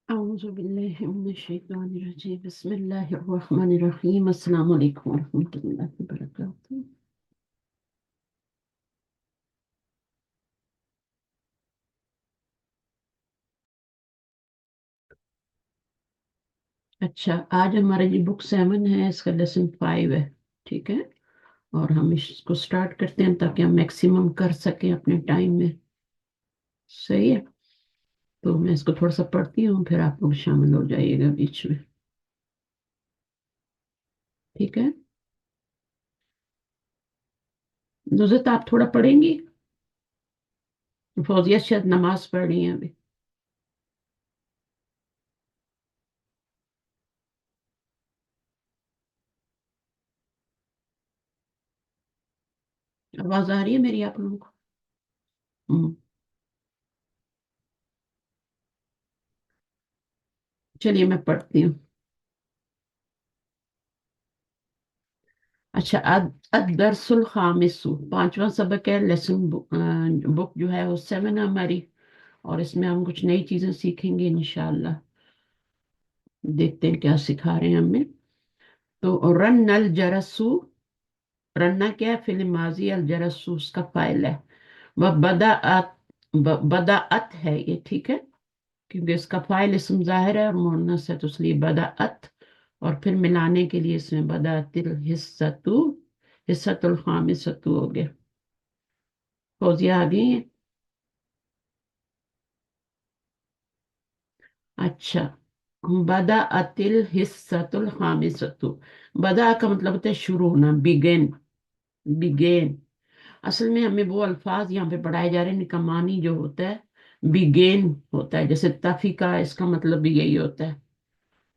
أعوذ بالله من الشيطان الرجيم بسم الله الرحمن الرحيم السلام عليكم ورحمة الله وبركاته. अच्छा, आज हमारा ये बुक 7 है, इसका लेसन 5 है। ठीक है, और हम इसको स्टार्ट करते हैं ताकि हम मैक्सिमम कर सकें अपने टाइम में। सही है, तो मैं इसको थोड़ा सा पढ़ती हूँ, फिर आप लोग शामिल हो जाइएगा बीच में। ठीक है, नुज़रत आप थोड़ा पढ़ेंगी? फौजिया शायद नमाज पढ़ रही है अभी। आवाज आ रही है मेरी आप लोगों को? हम्म, चलिए मैं पढ़ती हूँ। अच्छा, अद दरसुल खामिसु, पांचवा सबक है। लेसन बुक जो है वो 7 है हमारी, और इसमें हम कुछ नई चीजें सीखेंगे इंशाल्लाह। देखते हैं क्या सिखा रहे हैं हमें। तो रन नल जरसु, रन्ना क्या है? फिल्म माजी, अल जरसु उसका फाइल है। वह बदाअत है ये, ठीक है, क्योंकि इसका फाइल इसम जाहिर है और मुन्नस है, तो इसलिए बदाअत। और फिर मिलाने के लिए इसमें बदातिल हिस्सतु, हिस्सतुल खामिसतु हो गया। फौजिया आ गई हैं? अच्छा, बदा अतिल हिस्सतुल खामिसतु। बदा का मतलब होता है शुरू होना, बिगेन। बिगेन, असल में हमें वो अल्फाज यहाँ पे पढ़ाए जा रहे हैं, इनका मानी जो होता है बिगेन होता है। जैसे तफीका, इसका मतलब भी यही होता है।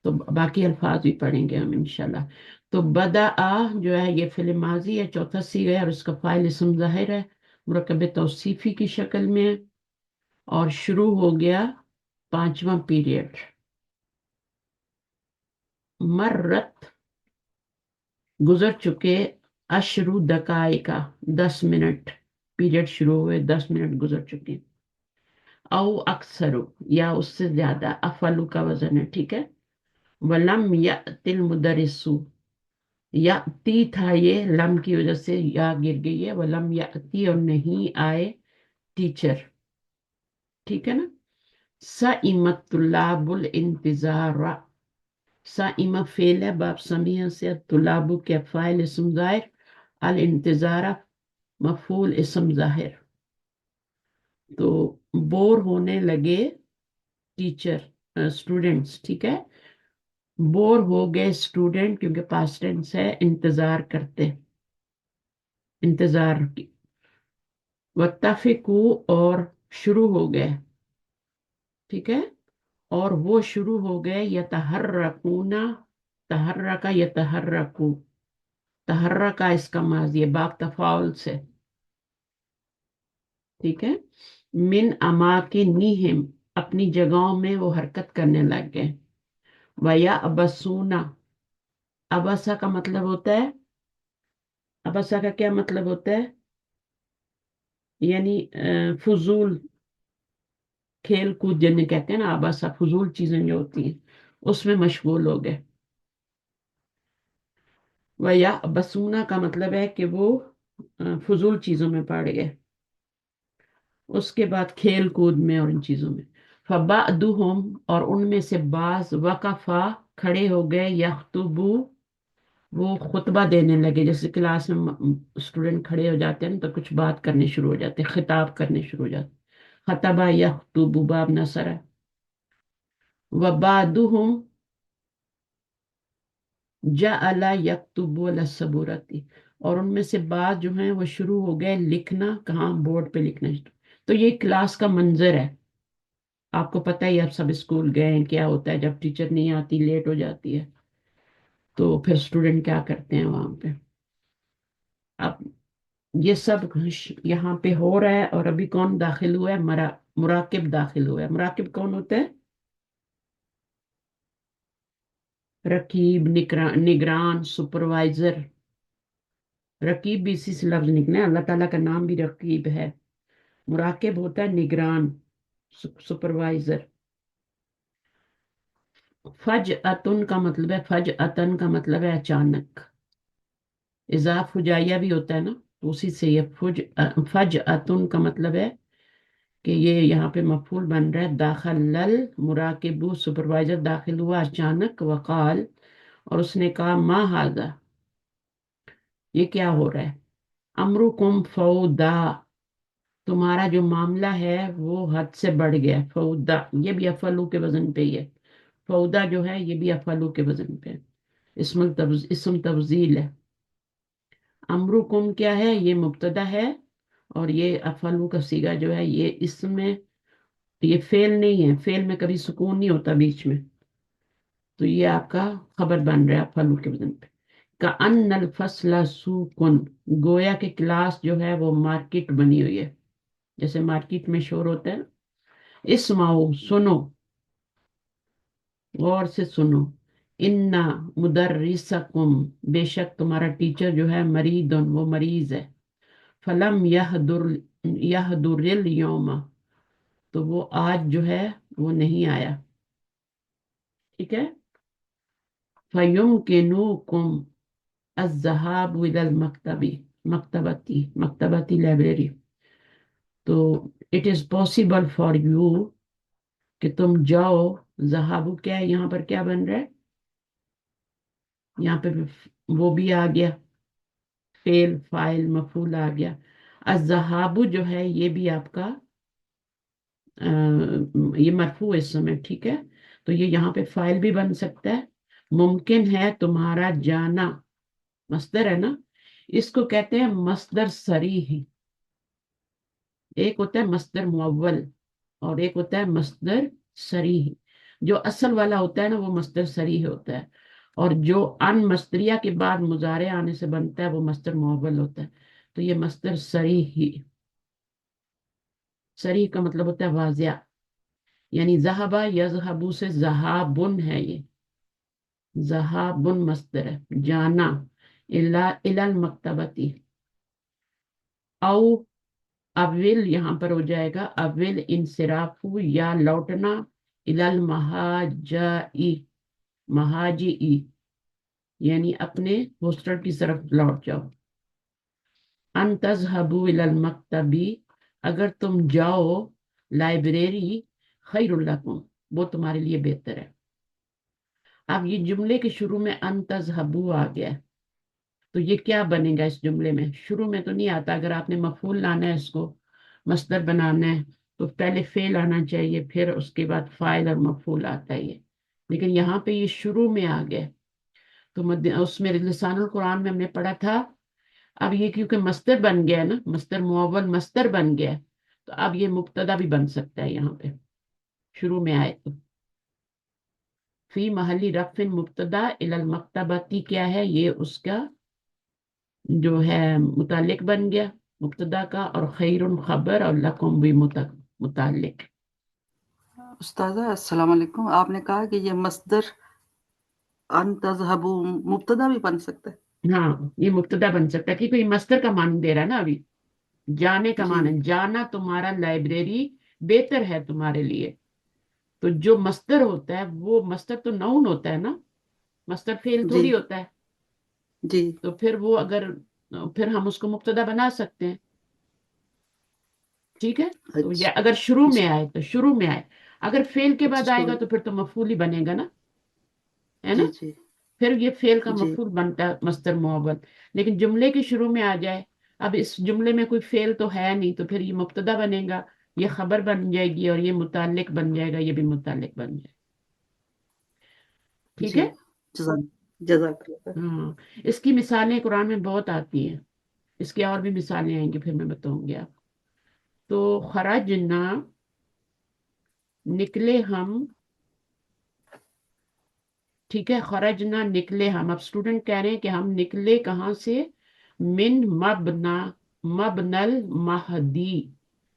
तो बाकी अल्फाज भी पढ़ेंगे हम इंशाल्लाह। तो बदा आ जो है ये फिल्म माजी है, चौथा सीगा है, और इसका फाइल इसम जाहिर है, मुरकब तौसीफी की शक्ल में है। और शुरू हो गया पांचवा पीरियड। मर्रत, गुजर चुके। अशरु दकाई का, 10 मिनट। पीरियड शुरू हुए, 10 मिनट गुजर चुके। औ अक्सर, या उससे ज्यादा। अफलू का वजन है, ठीक है। वलम यतिल मुदरिसु, या ती था ये, लम की वजह से या गिर गई है। वलम यती, और नहीं आए टीचर, ठीक है ना। सइमत तुल्लाबुल इंतजार, साइमा फेल है, बाप समिया से। तुलाबु के फाइल इसम जाहिर, अल इंतजारा मफूल इसम जाहिर। तो बोर होने लगे टीचर, स्टूडेंट्स, ठीक है। बोर हो गए स्टूडेंट, क्योंकि पास्ट टेंस है, इंतजार करते, इंतजार की। वत्तफिकू, और शुरू हो गए, ठीक है। और वो शुरू हो गए यतहर्रकूना, तहर्रका यतहर्रकू। तहर्रका इसका माजी है, बाप तफाउल से, ठीक है। मिन अमाकिनिहिम, अपनी जगहों में वो हरकत करने लग गए। वया अबसूना, अबसा का मतलब होता है, अबसा का क्या मतलब होता है? यानी फजूल, खेल कूद जिन्हें कहते हैं ना, आबासा फजूल चीजें जो होती हैं उसमें मशगूल हो गए। वया बसूना का मतलब है कि वो फजूल चीजों में पड़ गए। उसके बाद खेल कूद में और इन चीजों में। फबादुहुम, और उनमें से बाज, वकफा, खड़े हो गए। यख्तुबु, वो खुतबा देने लगे। जैसे क्लास में स्टूडेंट खड़े हो जाते हैं ना, तो कुछ बात करने शुरू हो जाते हैं, खिताब करने शुरू हो जाते हैं। खतबा यख्तुबु, बाब नसरा। वबादुहुम जअला यक्तुबु अला सबूरती, और उनमें से बाद जो हैं वो शुरू हो गए लिखना, कहाँ? बोर्ड पे लिखना। तो ये क्लास का मंजर है। आपको पता ही है, आप सब स्कूल गए हैं, क्या होता है जब टीचर नहीं आती, लेट हो जाती है, तो फिर स्टूडेंट क्या करते हैं वहां पे। अब ये सब यहाँ पे हो रहा है, और अभी कौन दाखिल हुआ है? मुराकिब दाखिल हुआ है। मुराकिब कौन होता है? रकीब, निगरान, सुपरवाइजर। रकीब भी इसी से लफ्ज निकले हैं, अल्लाह ताला का नाम भी रकीब है। मुराकिब होता है निगरान, सुपरवाइजर। फजअतुन का मतलब है, फजअतन का मतलब है अचानक। इज़ा फुजाइया भी होता है ना, तो उसी से ये फजअतुन का मतलब है कि ये यहाँ पे मफूल बन रहा है। दाखलल मुराकिबु, सुपरवाइजर दाखिल हुआ अचानक। वकाल, और उसने कहा, मा हाजा, ये क्या हो रहा है। अमरुकुम फौदा, तुम्हारा जो मामला है वो हद से बढ़ गया है। फौदा ये भी अफलू के वजन पे ही है। फौदा जो है ये भी अफलू के वजन पे है। इसम तब्जील है। अमरुकुम क्या है, ये मुब्तदा है, और ये अफलू का सीगा जो है ये इसमें, ये फेल नहीं है, फेल में कभी सुकून नहीं होता बीच में, तो ये आपका खबर बन रहा है फलू के वजन पे। का अन्नल फसला सुकुन, गोया के क्लास जो है वो मार्केट बनी हुई है, जैसे मार्केट में शोर होता है। इस्माओ, सुनो, गौर से सुनो। इन्ना मुदर्रिसकुम, बेशक तुम्हारा टीचर जो है मरीदुन, वो मरीज है। फलम यहदुरिल यौमा, तो वो आज जो है वो नहीं आया। ठीक है। फयुमकिनुकुम अज़्ज़हाबु इलल मक्तबी, मक्तबती लाइब्रेरी, तो it is possible for you कि तुम जाओ। जहाबू क्या है, यहाँ पर क्या बन रहा है, यहाँ पे भी वो भी आ गया, फेल फाइल मफूल आ गया। अज़हाबु जो है ये भी आपका ये मरफू है इस समय। ठीक है, तो ये यहाँ पे फाइल भी बन सकता है। मुमकिन है तुम्हारा जाना, मस्दर है ना, इसको कहते हैं मस्दर सरीह। एक होता है मस्दर मुअव्वल, और एक होता है मस्दर सरीह। जो असल वाला होता है ना वो मस्दर सरीह होता है, और जो अन मस्दरिया के बाद मुजारे आने से बनता है वो मस्दर मुअव्वल होता है। तो ये मस्दर सरीह ही, सरीह का मतलब होता है वाजिया, यानी जहाबा यजहबू से जहाबुन है ये, जहाबुन मस्दर है, जाना। इलल मकतबती, औ अविल यहाँ पर हो जाएगा अविल इंसिराफू, या लौटना। इलल महाजाई, महाजी, यानी अपने हॉस्टल की तरफ लौट जाओ। अन तज़हबू इलल मकतबी, अगर तुम जाओ लाइब्रेरी, खैरुल लकुम, वो तुम्हारे लिए बेहतर है। अब ये जुमले के शुरू में अन तज़हबू आ गया है, तो ये क्या बनेगा इस जुमले में, शुरू में तो नहीं आता। अगर आपने मफूल लाना है, इसको मस्दर बनाना है, तो पहले फेल आना चाहिए, फिर उसके बाद फाइल और मफूल आता है ये। लेकिन यहाँ पे ये शुरू में आ गया। तो उसमें लिसानुल कुरान में हमने पढ़ा था। अब ये क्योंकि मस्दर बन गया है ना, मस्दर मुअव्वल मस्दर बन गया है, तो अब ये मुब्तदा भी बन सकता है यहाँ पे, शुरू में आए तो। फी महली रफिन मुब्तदा, इलल मकतबती क्या है, ये उसका जो है मुतालिक बन गया मुब्तदा का, और खैरुन खबर, और लकुम भी मुतालिक। उस्ताज़ा अस्सलाम वालेकुम। आपने कहा कि ये मस्दर अन तज़हबू मुब्तदा भी बन सकता है? हाँ, ये मुब्तदा बन सकता है क्योंकि ये मस्दर का मान दे रहा है ना अभी। जाने का जी, मान है, जाना तुम्हारा लाइब्रेरी बेहतर है तुम्हारे लिए। तो जो मस्दर होता है, वो मस्दर तो नाउन होता है ना, मस्दर फेल जी, थोड़ी होता है। जी। तो फिर वो अगर, फिर हम उसको मुब्तदा बना सकते हैं। ठीक है। तो ये अच्छा, अगर शुरू में जी, आए तो शुरू में आए, अगर फेल के अच्छा बाद शुरू आएगा तो फिर तो मफूल ही बनेगा ना, है ना। जी, जी, फिर ये फेल का जी, मफूल बनता है मस्दर मुअव्वल। लेकिन जुमले के शुरू में आ जाए, अब इस जुमले में कोई फेल तो है नहीं, तो फिर ये मुब्तदा बनेगा, ये खबर बन जाएगी, और ये मुतालिक बन जाएगा, ये भी मुतालिक बन जाएगा। ठीक जी। है। जज़ाक जज़ाकल्लाह। हाँ, इसकी मिसालें कुरान में बहुत आती हैं। इसकी और भी मिसालें आएंगी, फिर मैं बताऊंगी आप। तो खरजना, निकले हम। ठीक है, खरजना निकले हम। अब स्टूडेंट कह रहे हैं कि हम निकले कहाँ से, मिन मबना, मबनल महदी।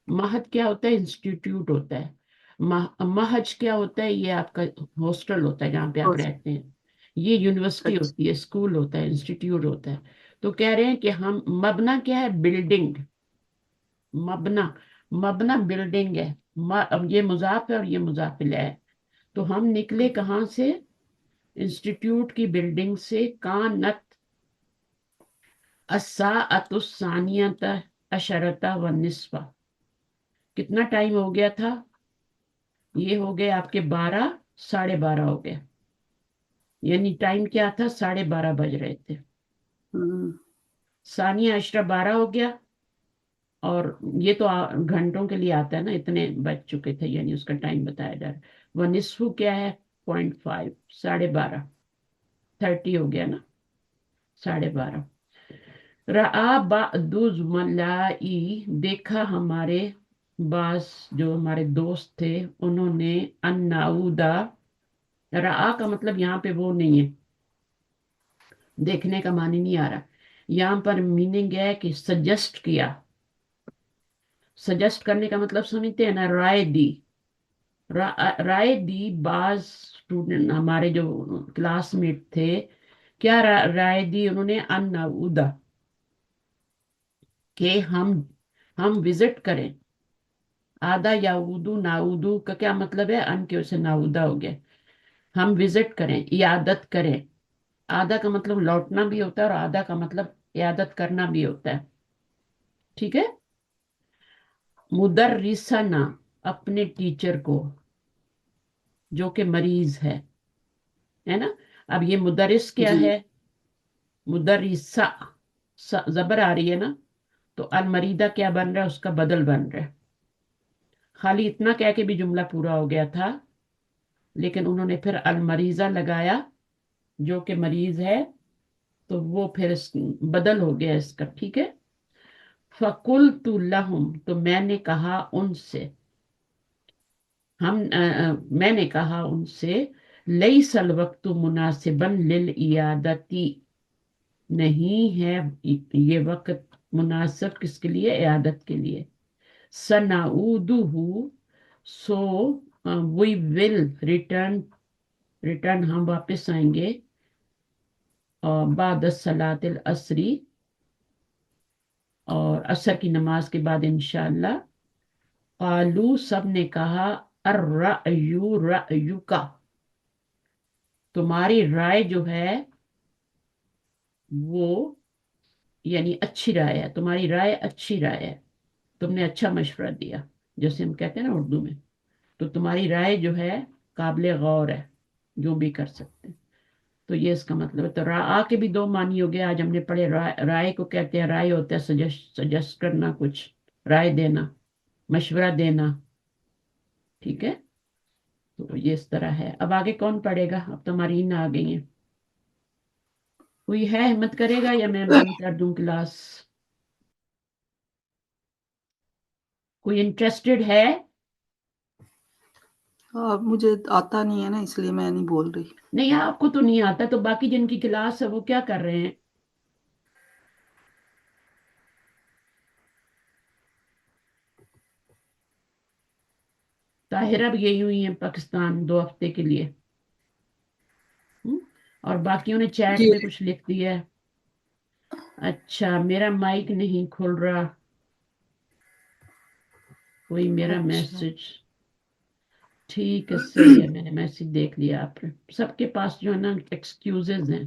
महद क्या होता है, इंस्टीट्यूट होता है। महज क्या होता है, ये आपका हॉस्टल होता है जहाँ पे आप होस रहते हैं। ये यूनिवर्सिटी अच्छा, होती है, स्कूल होता है, इंस्टीट्यूट होता है। तो कह रहे हैं कि हम, मबना क्या है, बिल्डिंग। मबना, मबना बिल्डिंग है। अब ये मुजाफ है और ये मुजाफिल है। تو ہم نکلے کہاں سے؟ انسٹیٹیوٹ کی بلڈنگ سے. کانت الساعۃ الثانیۃ عشرۃ والنصف. کتنا ٹائم ہو گیا تھا؟ یہ ہو گئے آپ کے 12، 12:30 ہو گئے. یعنی ٹائم کیا تھا؟ 12:30 بج رہے تھے. ثانیہ عشرہ 12 ہو گیا. اور یہ تو گھنٹوں کے لیے آتا ہے نا، اتنے بج چکے تھے، یعنی اس کا ٹائم بتایا جا رہا ہے. وہ نصف کیا ہے؟ 0.5، 12:30. 30 ہو گیا نا، 12:30. رآ بعض زملائی، دیکھا ہمارے بعض جو ہمارے دوست تھے انہوں نے، ان نعودا. رآ کا مطلب یہاں پہ وہ نہیں ہے، دیکھنے کا معنی نہیں آ رہا. یہاں پر میننگ ہے کہ سجیسٹ کیا. سجیسٹ کرنے کا مطلب سمجھتے ہیں نا؟ رائے دی. رائے دی بعض اسٹوڈنٹ ہمارے جو کلاس میٹ تھے. کیا رائے دی انہوں نے؟ ان نعودا، کہ ہم وزٹ کریں. آدھا یعودو نعودو کا کیا مطلب ہے؟ ان کے اسے نعودا ہو گیا. ہم وزٹ کریں، عیادت کریں. آدھا کا مطلب لوٹنا بھی ہوتا ہے اور آدھا کا مطلب عیادت کرنا بھی ہوتا ہے. ٹھیک ہے. مدرسنا، اپنے ٹیچر کو جو کہ مریض ہے نا. اب یہ مدرس کیا جی ہے؟ مدرسہ، زبر آ رہی ہے نا، تو المریدہ کیا بن رہا ہے؟ اس کا بدل بن رہا ہے. خالی اتنا کہہ کے بھی جملہ پورا ہو گیا تھا، لیکن انہوں نے پھر المریضہ لگایا جو کہ مریض ہے، تو وہ پھر بدل ہو گیا اس کا. ٹھیک ہے. فَقُلْتُ لَهُمْ، تو میں نے کہا ان سے، میں نے کہا ان سے، لَيْسَ الْوَقْتُ مُنَاسِبًا لِلْعِيَادَةِ، نہیں ہے یہ وقت مناسب کس کے لیے؟ عیادت کے لیے. سَنَعُودُهُ، سو وی ول ریٹرن ہم واپس آئیں گے. بعد الصلاۃ العصر، اور عصر کی نماز کے بعد انشاءاللہ. قالو، سب نے کہا، الرأی رأیک، تمہاری رائے جو ہے وہ، یعنی اچھی رائے ہے، تمہاری رائے اچھی رائے ہے، تم نے اچھا مشورہ دیا، جیسے ہم کہتے ہیں نا اردو میں. تو تمہاری رائے جو ہے قابل غور ہے، جو بھی کر سکتے ہیں. تو یہ اس کا مطلب ہے. تو رآ کے بھی دو معنی ہو گئے. آج ہم نے پڑھے رائے کو کہتے ہیں، رائے ہوتا ہے سجیسٹ کرنا، کچھ رائے دینا، مشورہ دینا. ٹھیک ہے. تو یہ اس طرح ہے. اب آگے کون پڑھے گا؟ اب تو مارین آ گئی ہیں. کوئی ہے ہمت کرے گا یا میں بند کر دوں کلاس؟ کوئی انٹرسٹڈ ہے؟ مجھے آتا نہیں ہے نا، اس لیے میں نہیں بول رہی. نہیں، آپ کو تو نہیں آتا، تو باقی جن کی کلاس ہے وہ کیا کر رہے ہیں؟ طاہرہ بھی گئی ہوئی ہیں پاکستان 2 ہفتے کے لیے. اور باقیوں نے چیٹ جی میں کچھ لکھ دیا ہے. اچھا، میرا مائک نہیں کھل رہا. کوئی میرا اچھا میسج. ٹھیک ہے، صحیح ہے، میں نے میسج دیکھ لیا. آپ نے سب کے پاس جو ہے نا ایکسکیوزز ہیں.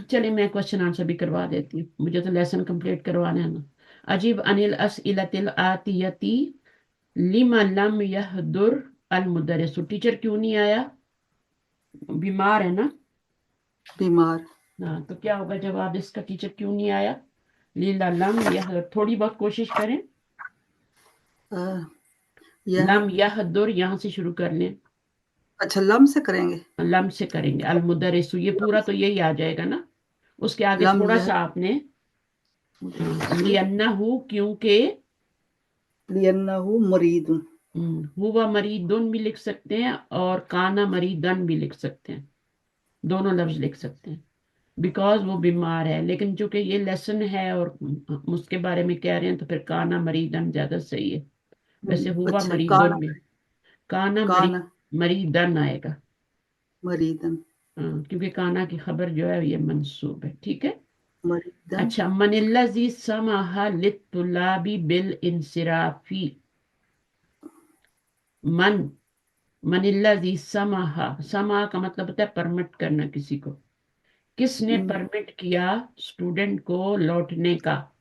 چلے میں کوشچن آنسر بھی کروا دیتی ہوں، مجھے تو لیسن کمپلیٹ کروانا ہے نا. عجیب عن الاسئلۃ الآتیۃ لما لم یحضر المدرس، ٹیچر کیوں نہیں آیا؟ بیمار ہے نا. بیمار. ہاں، تو کیا ہوگا جواب اس کا؟ ٹیچر کیوں نہیں آیا؟ لیلا لم یحضر، تھوڑی بہت کوشش کریں. یہ لم یحضر یہاں سے شروع کر لیں. اچھا، لم سے کریں گے. لم سے کریں گے. المدرس، یہ پورا تو یہی آ جائے گا نا. اس کے آگے لم تھوڑا یہ سا آپ نے لِأَنَّهُ، کیونکہ، لِأَنَّهُ مریض. ہوا مریدن بھی لکھ سکتے ہیں اور کانا مریدن بھی لکھ سکتے ہیں، دونوں لفظ لکھ سکتے ہیں. بیکاز وہ بیمار ہے. لیکن چونکہ یہ لیسن ہے اور اس کے بارے میں کہہ رہے ہیں، تو پھر کانا مریدن زیادہ صحیح ہے. ویسے ہوا اچھا، مریدن بھی، کانا کانا مریدن آئے گا. مریدن. کیونکہ کانا کی خبر جو ہے یہ منصوب ہے. ٹھیک ہے. مریدن. اچھا، من الذی سمح للطلاب بالانصراف، من मनिल्लाज़ी समाहा, समा का मतलब होता है परमिट करना किसी को। किसने हम्म, परमिट किया स्टूडेंट को लौटने का,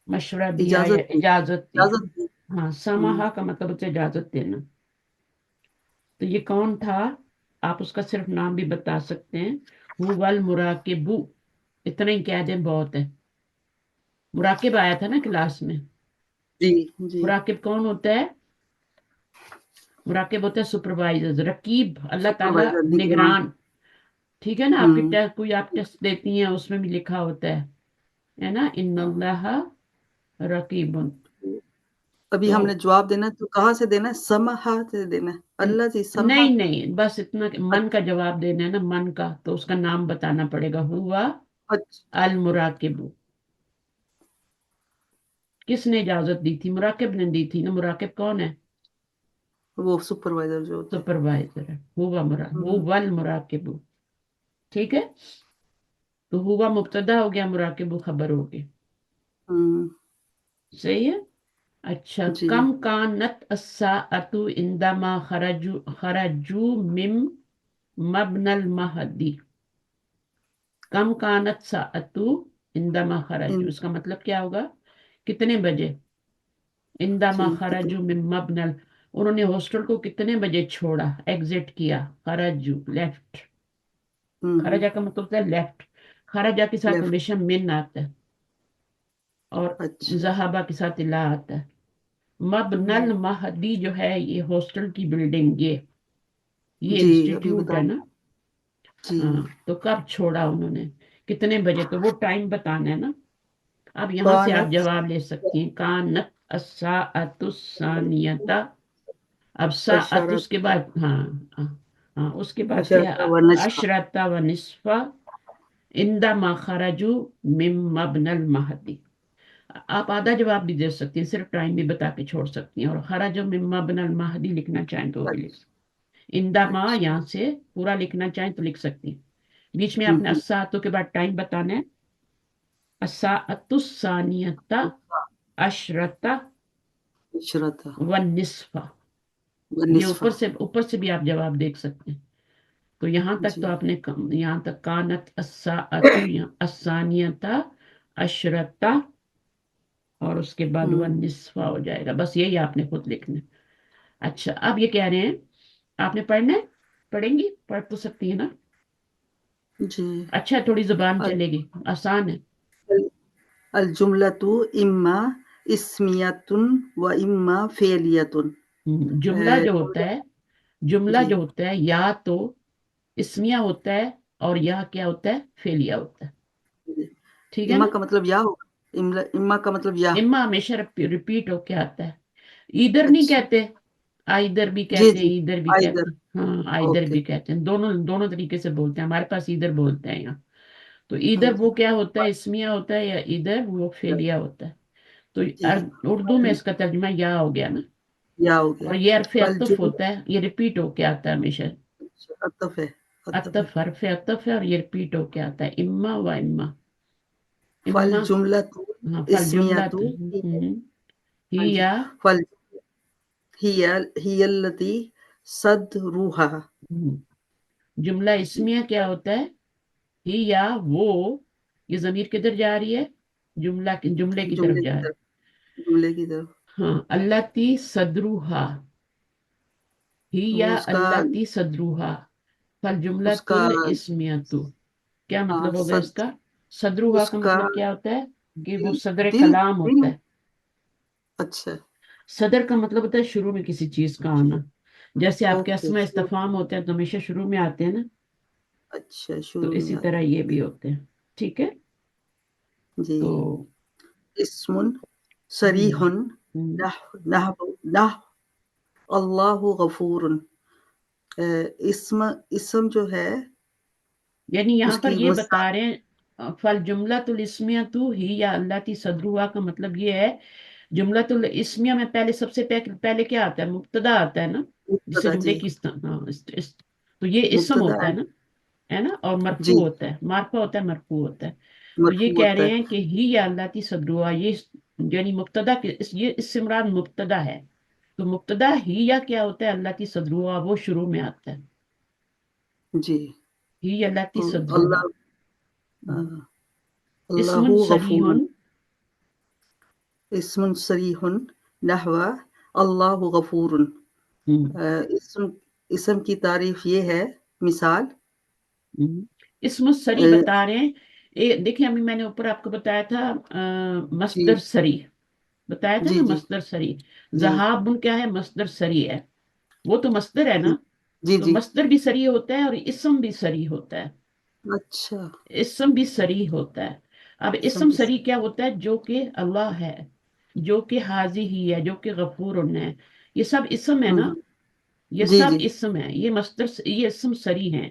मशवरा दिया या इजाजत दी, इजाजत दी। इजाजत दी। हाँ, हम्म, समाहा का मतलब होता है इजाजत देना। तो ये कौन था, आप उसका सिर्फ नाम भी बता सकते हैं। हुवल मुराकिबु, इतना ही कह दें बहुत है। मुराकिब आया था ना क्लास में। जी जी। मुराकिब कौन होता है, मुराकिब होता है सुपरवाइजर, रकीब अल्लाह ताला सुपरवाइजर निगरान। निगरान। ठीक है ना, आपके हम्म, टेस्ट, कोई आप टेस्ट देती हैं उसमें भी लिखा होता है ना, इन्नल्लाह रकीबुन। अभी तो हमने जवाब देना है तो कहाँ से देना है? समाहा से देना है, अल्लाह जी नहीं समाहा। नहीं, बस इतना कि मन का जवाब देना है ना, मन का, तो उसका नाम बताना पड़ेगा। हुआ अच्छा, अल मुराकिबु। किसने इजाजत दी थी, मुराकिब ने दी थी ना। मुराकिब कौन है, वो सुपरवाइजर जो होते हैं। सुपरवाइजर है। हम्म, हुवल मुराकिबु। ठीक है, तो हुआ मुब्तदा हो गया, मुराकिबु खबर हो गई। हम्म, सही है। अच्छा, जी कम कानत अस्साअतु इंदमा खरजू खरजू मिम मबनल महदी। कम कानत साअतु इंदमा खरजू, इन इसका मतलब क्या होगा, कितने बजे। इंदमा जी कितने। खरजू मिम मबनल, उन्होंने हॉस्टल को कितने बजे छोड़ा, एग्जिट किया। खरजू लेफ्ट, हम्म, खराजा का मतलब होता है लेफ्ट। खराजा के साथ लेफ्ट। हमेशा मिन आता है, और अच्छा। जहाबा के साथ इला आता है। हम्म, मबनल महदी जो है ये हॉस्टल की बिल्डिंग, ये जी अभी इंस्टीट्यूट है बताऊं। ना। जी। हाँ, तो कब छोड़ा उन्होंने, कितने बजे, तो वो टाइम बताना है ना। अब यहाँ से आप कानत जवाब ले सकती हैं। कानत अस्साअतुस्सानियता। अब साअत अशरत उसके बाद, हाँ हाँ हाँ, उसके बाद क्या अशरत है, व नस्फा। अशरता व निस्फा इंदा मा खरजू मिम मबनल महदी। आप आधा जवाब भी दे सकती हैं, सिर्फ टाइम भी बता के छोड़ सकती हैं, और खरजू मिम मबनल महदी लिखना चाहें तो वो भी लिख अच्छा। सकती। इंदा मा अच्छा। यहाँ से पूरा लिखना चाहें तो लिख सकती हैं। बीच में आपने हम्म, अस्सातों के बाद टाइम बताना है। अस्साअतुस्सानियता अशरता अशरत व निस्फा। व ये निस्फा। ऊपर से भी आप जवाब देख सकते हैं। तो यहाँ तक जी। तो आपने यहाँ तक कानत अस्साअतु, यहाँ अस्सानियता अशरता, और उसके बाद वह हम्म, निस्फा हो जाएगा। बस यही आपने खुद लिखना है। अच्छा, अब ये कह रहे हैं आपने पढ़ना है, पढ़ेंगी, पढ़ तो सकती है ना। जी। अच्छा, थोड़ी जुबान अल चलेगी, आसान है। अल जुमलतु इम्मा इस्मियतुन व इम्मा फेलियतुन। जुमला जो होता है, जुमला जी जो होता है या तो इसमिया होता है, और या क्या होता है, फेलिया होता है। जी। ठीक है इम्मा ना। का मतलब या होगा। इम्मा का मतलब या। इम्मा हमेशा रिपीट होके आता है। इधर नहीं अच्छा। कहते, आइदर भी जी कहते हैं, जी। इधर भी आइदर। कहते हैं। हाँ, आइदर ओके। भी कहते हैं, दोनों दोनों तरीके से बोलते हैं, हमारे पास इधर बोलते हैं यहाँ। तो इधर वो आइदर। क्या होता है, इसमिया होता है, या इधर वो फेलिया होता है। तो जी। उर्दू में इसका तर्जुमा या हो गया ना। या हो गया। और ये हरफ फल अतफ जुम होता है, ये रिपीट होके आता है हमेशा। अतफ है। अतफ है। अतफ, हरफ अतफ है, और ये रिपीट होके आता है, इम्मा व इम्मा। फल इम्मा, जुमलतु हाँ, फल जुमला इस्मियतु हाँ ही जी। या। फल हिया हियल्लती सदरुहा। जुमला जी। इसमिया क्या होता है, ही या वो। ये जमीर किधर जा रही है, जुमले की तरफ जुमले जा की रही है। तरफ। जुमले की तरफ। हाँ, अल्लाती सदरूहा, ही वो या उसका अल्लाती सदरूहा, फल जुमला उसका तुल इसमियतु। क्या हाँ मतलब होगा सद इसका, सदरूहा का उसका मतलब क्या होता है, कि वो दिल सदर दिल कलाम होता दिल। है। अच्छा। सदर का मतलब होता है शुरू में किसी चीज का आना। जैसे आपके ओके अस्मा शुरू। इस्तफाम होते हैं तो हमेशा शुरू में आते हैं ना। अच्छा तो शुरू में इसी तरह आते हैं। ये भी ओके। होते हैं। ठीक है। जी। तो इस्मुन हम्म सरीहुन हम्म, नह नह नह अल्लाहु गफूरुन। इस्म इस्म जो है यानी यहाँ पर उसकी ये मसा। बता रहे हैं, फल जुमलातुल इस्मिया तू ही या अल्लाती सदरुआ का मतलब ये है। जुमलातुल इस्मिया में पहले सबसे पहले क्या आता है, मुब्तदा आता है ना, जिससे मुब्तदा जुमले जी। की हाँ, तो ये इस्म मुब्तदा होता है ना, और जी। मरफू होता है, मारफा होता है, मरफू होता है। तो ये मरफू कह होता रहे है। हैं कि ही या अल्लाती सदरुआ, ये यानी मुब्तदा ये इससे मुराद मुब्तदा है। تو مبتدا ہی یا کیا ہوتا ہے؟ اللہ کی صدروہ، وہ شروع میں آتا ہے، جی، ہی اللہ کی تو صدروہ. اللہ اللہ اسم غفور، صریح. اسم صریح نحو اللہ غفور. اسم اسم کی تعریف یہ ہے، مثال اسم سری بتا رہے ہیں. دیکھیں ابھی میں نے اوپر آپ کو بتایا تھا جی مصدر سری، بتایا تھا جی نا جی مصدر سری. جی ذہاب کیا ہے؟ مصدر سری ہے، وہ تو مصدر ہے نا. جی تو جی مصدر بھی سری ہوتا ہے اور اسم بھی سری ہوتا ہے. اچھا، اسم بھی سری ہوتا ہے. اب اسم اسم کی سری کیا ہوتا ہے؟ جو کہ اللہ ہے، جو کہ حاضی ہی ہے، جو کہ غفور ہے. یہ سب اسم ہے نا، یہ جی سب جی اسم ہے، یہ مصدر، یہ اسم سری ہیں.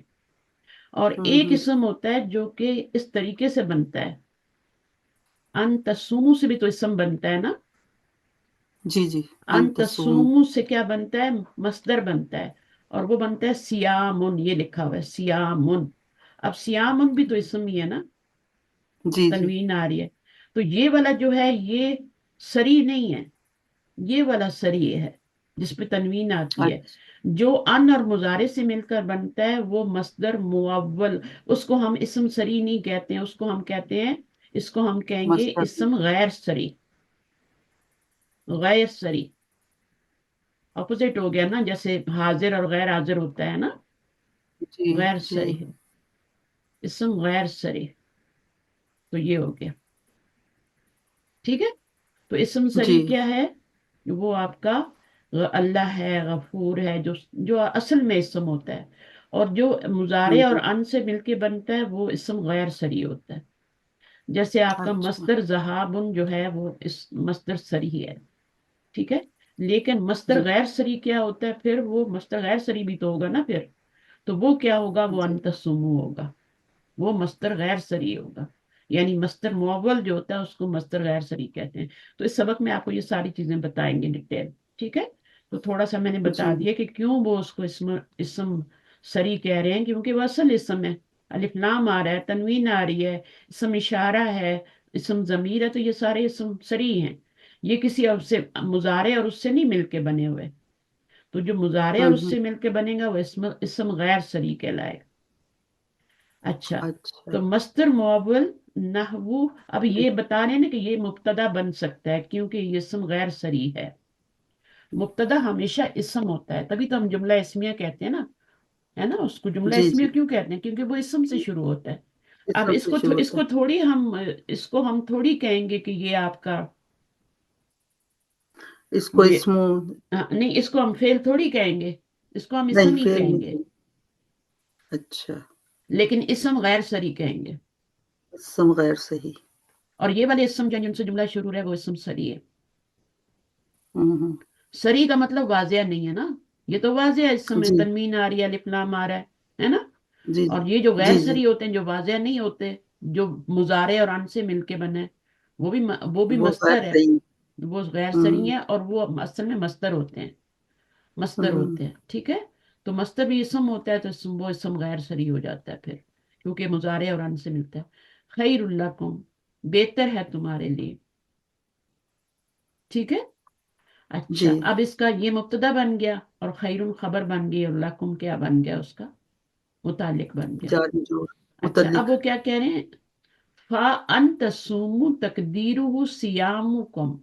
اور ایک ہوں اسم ہوتا ہے جو کہ اس طریقے سے بنتا ہے، ان تسومو سے بھی تو اسم بنتا ہے نا. جی جی ان انتصوم تسومو سے کیا بنتا ہے؟ مصدر بنتا ہے، اور وہ بنتا ہے سیامن. یہ لکھا ہوا ہے سیامن. اب سیامن بھی تو اسم ہی ہے نا، جی جی تنوین آ رہی ہے. تو یہ والا جو ہے یہ سری نہیں ہے، یہ والا سری ہے جس پہ تنوین آتی ہے. اچھا جو ان اور مضارع سے مل کر بنتا ہے وہ مصدر معول. اس کو ہم اسم سری نہیں کہتے ہیں، اس کو ہم کہتے ہیں، اس کو ہم کہیں گے مستقبل اسم غیر سری. غیر سری اپوزٹ ہو گیا نا، جیسے حاضر اور غیر حاضر ہوتا ہے نا. جی غیر جی سری ہے، اسم غیر سری. تو یہ ہو گیا، ٹھیک ہے. تو اسم جی سری کیا ہے؟ وہ آپ کا اللہ ہے، غفور ہے، جو اصل میں اسم ہوتا ہے. اور جو مضارع اور ہوں ان سے مل کے بنتا ہے وہ اسم غیر سری ہوتا ہے. جیسے آپ کا اچھا مصدر ذہابن جو ہے وہ اس مصدر سری ہے، ٹھیک ہے. لیکن مصدر جی غیر سری کیا ہوتا ہے؟ پھر وہ مصدر غیر سری بھی تو ہوگا نا پھر. تو وہ کیا ہوگا؟ وہ جی انتسمو ہوگا، وہ مصدر غیر سری ہوگا. یعنی مصدر معول جو ہوتا ہے اس کو مصدر غیر سری کہتے ہیں. تو اس سبق میں آپ کو یہ ساری چیزیں بتائیں گے ڈیٹیل، ٹھیک ہے. تو تھوڑا سا میں نے بتا جی دیا کہ کیوں وہ اس کو اسم سری کہہ رہے ہیں، کیونکہ وہ اصل اسم ہے. الف لام آ رہا ہے، تنوین آ رہی ہے، اسم اشارہ ہے، اسم ضمیر ہے، تو یہ سارے اسم سری ہیں. یہ کسی اور سے مضارع اور اس سے نہیں مل کے بنے ہوئے. تو جو مضارع اور اس ہوں سے مل کے بنے گا وہ اسم غیر سری کہلائے گا. اچھا، اچھا تو مصدر معول نحو. اب یہ بتا رہے ہیں نا کہ یہ مبتدا بن سکتا ہے کیونکہ یہ اسم غیر سری ہے. مبتدا ہمیشہ اسم ہوتا ہے، تبھی تو ہم جملہ اسمیہ کہتے ہیں نا، ہے نا. اس کو جملہ جی جی اسمیہ کیوں کہتے ہیں؟ کیونکہ وہ اسم سے شروع ہوتا ہے. اب اسم سے شروع ہوتا اس کو ہم تھوڑی کہیں گے کہ یہ آپ کا ہے، اس کو یہ اسمو نہیں، اس کو ہم فعل تھوڑی کہیں گے، اس کو ہم نہیں اسم ہی فعل کہیں گے. نہیں، اچھا لیکن اسم غیر سری کہیں گے. اسم غیر صحیح. اور یہ والے اسم جن سے جملہ شروع ہے وہ اسم سری ہے. ہوں سری کا مطلب واضح نہیں ہے نا، یہ تو واضح ہے، اسم میں جی تنوین آ رہی ہے، الف لام آ رہا ہے نا. جی اور یہ جو غیر جی جی سری ہوتے ہیں، جو واضح نہیں ہوتے، جو مضارع اور ان سے مل کے بنے، وہ بھی وہ غیر مصدر ہے. صحیح. وہ غیر ہوں سری ہیں اور وہ اصل میں مصدر ہوتے ہیں، مصدر ہوں ہوتے ہیں، ٹھیک ہے. تو مصدر بھی اسم ہوتا ہے تو وہ اسم غیر سری ہو جاتا ہے پھر، کیونکہ مضارع اور ان سے ملتا ہے. خیر لکم، بہتر ہے تمہارے لیے، ٹھیک ہے. جی اچھا، اب اس کا یہ مبتدا بن گیا اور خیر خبر بن گئی اور لکم کیا بن گیا؟ اس کا متعلق بن گیا. جار مجرور اچھا، متعلق. اب وہ کیا کہہ رہے ہیں؟ فَأَن تَصُومُوا تَقْدِيرُهُ صِيَامُكُمْ.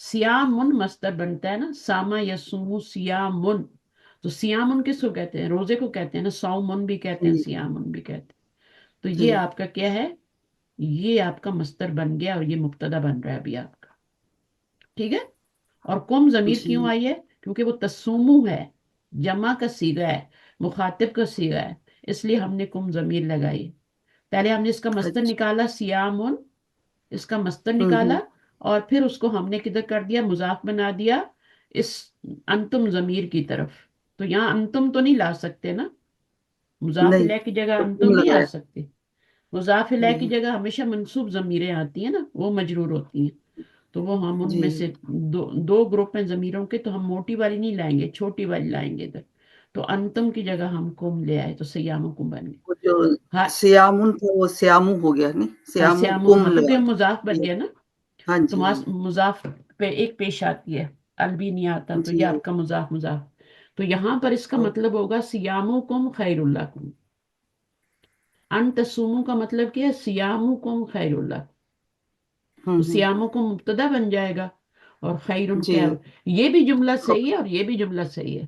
سیامن مصدر بنتا ہے نا، ساما یسوم سیامن. تو سیامن کس کو کہتے ہیں؟ روزے کو کہتے ہیں نا، سومن بھی کہتے ہیں، جی سیامن بھی کہتے ہیں. تو جی یہ آپ کا کیا ہے؟ یہ آپ کا مصدر بن گیا اور یہ مبتدا بن رہا ہے ابھی آپ کا، ٹھیک ہے. اور کم ضمیر جی کیوں آئی ہے؟ کیونکہ وہ تسومو ہے، جمع کا صیغہ ہے، مخاطب کا صیغہ ہے، اس لیے ہم نے کم ضمیر لگائی. پہلے ہم نے اس کا مصدر اچھا نکالا سیامن، اس کا مصدر ہوں نکالا، اور پھر اس کو ہم نے کدھر کر دیا؟ مضاف بنا دیا اس انتم ضمیر کی طرف. تو یہاں انتم تو نہیں لا سکتے نا، مضاف نہیں الیہ کی جگہ حکم انتم نہیں آ لگایا. سکتے. مضاف الیہ کی جی جگہ ہمیشہ منصوب ضمیریں آتی ہیں نا، وہ مجرور ہوتی ہیں. تو وہ ہم ان جی میں سے دو گروپ ہیں ضمیروں کے، تو ہم موٹی والی نہیں لائیں گے، چھوٹی والی لائیں گے ادھر. تو انتم کی جگہ ہم کم لے آئے تو سیامکم بن گئے. وہ جو ہاں سیامن تھا وہ سیامو ہو گیا، نہیں ہاں، سیامو سیامو، کم ہاں لگا کیونکہ ہم مضاف بن گیا نا. ہاں تو جی مضاف ایک پیش آتی ہے، ال بھی نہیں آتا تو جی یہ آپ کا مضاف مضاف، تو یہاں پر اس کا مطلب ہوگا سیامکم خیر لکم، ان تصومو کا مطلب کیا ہے، سیامکم خیر لکم، تو ہوں سیامکم مبتدا بن جائے گا اور خیرن جی کیا، یہ بھی جملہ صحیح خبر ہے اور یہ بھی جملہ صحیح ہے،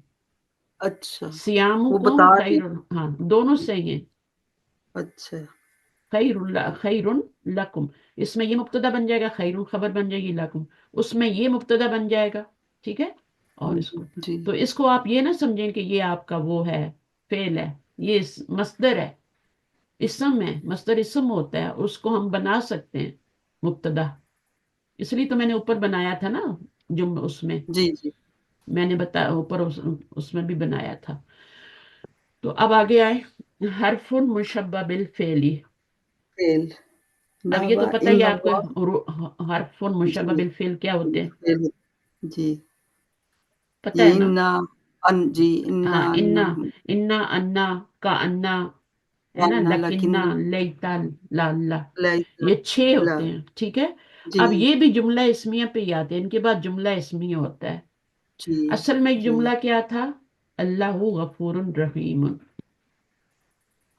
اچھا وہ سیامکم بتا خیر، دی ہاں دونوں صحیح ہیں، اچھا خیر لکم، اس میں یہ مبتدا بن جائے گا، خیر خبر بن جائے گی، لکم اس میں یہ مبتدا بن جائے گا، ٹھیک ہے، اور اس کو، جی تو اس کو آپ یہ نہ سمجھیں کہ یہ آپ کا وہ ہے فعل ہے، یہ مصدر ہے، اسم ہے، مصدر اسم ہوتا ہے، اس کو ہم بنا سکتے ہیں مبتدا، اس لیے تو میں نے اوپر بنایا تھا نا، اس میں جی جی میں نے بتایا اوپر اس میں بھی بنایا تھا، تو اب آگے آئے حرف مشبہ بالفعلی، فعل اب یہ نحو تو پتہ ہی ان ہے آپ اللہ کو حرف مشبہ جی بالفعل کیا ہوتے ہیں، فعل جی پتہ یہ ہے نا، انا ان جی انا ہاں انا انا کا انا ہے نا، وانا لکنہ، لکنہ لیتا، لالا، لیس یہ 6 لا ہوتے ہیں، ٹھیک ہے، جی اب یہ بھی جملہ اسمیہ پہ ہی آتے ہیں، ان کے بعد جملہ اسمیہ ہوتا ہے، جی اصل میں ایک جی جملہ کیا تھا، اللہ غفور رحیم،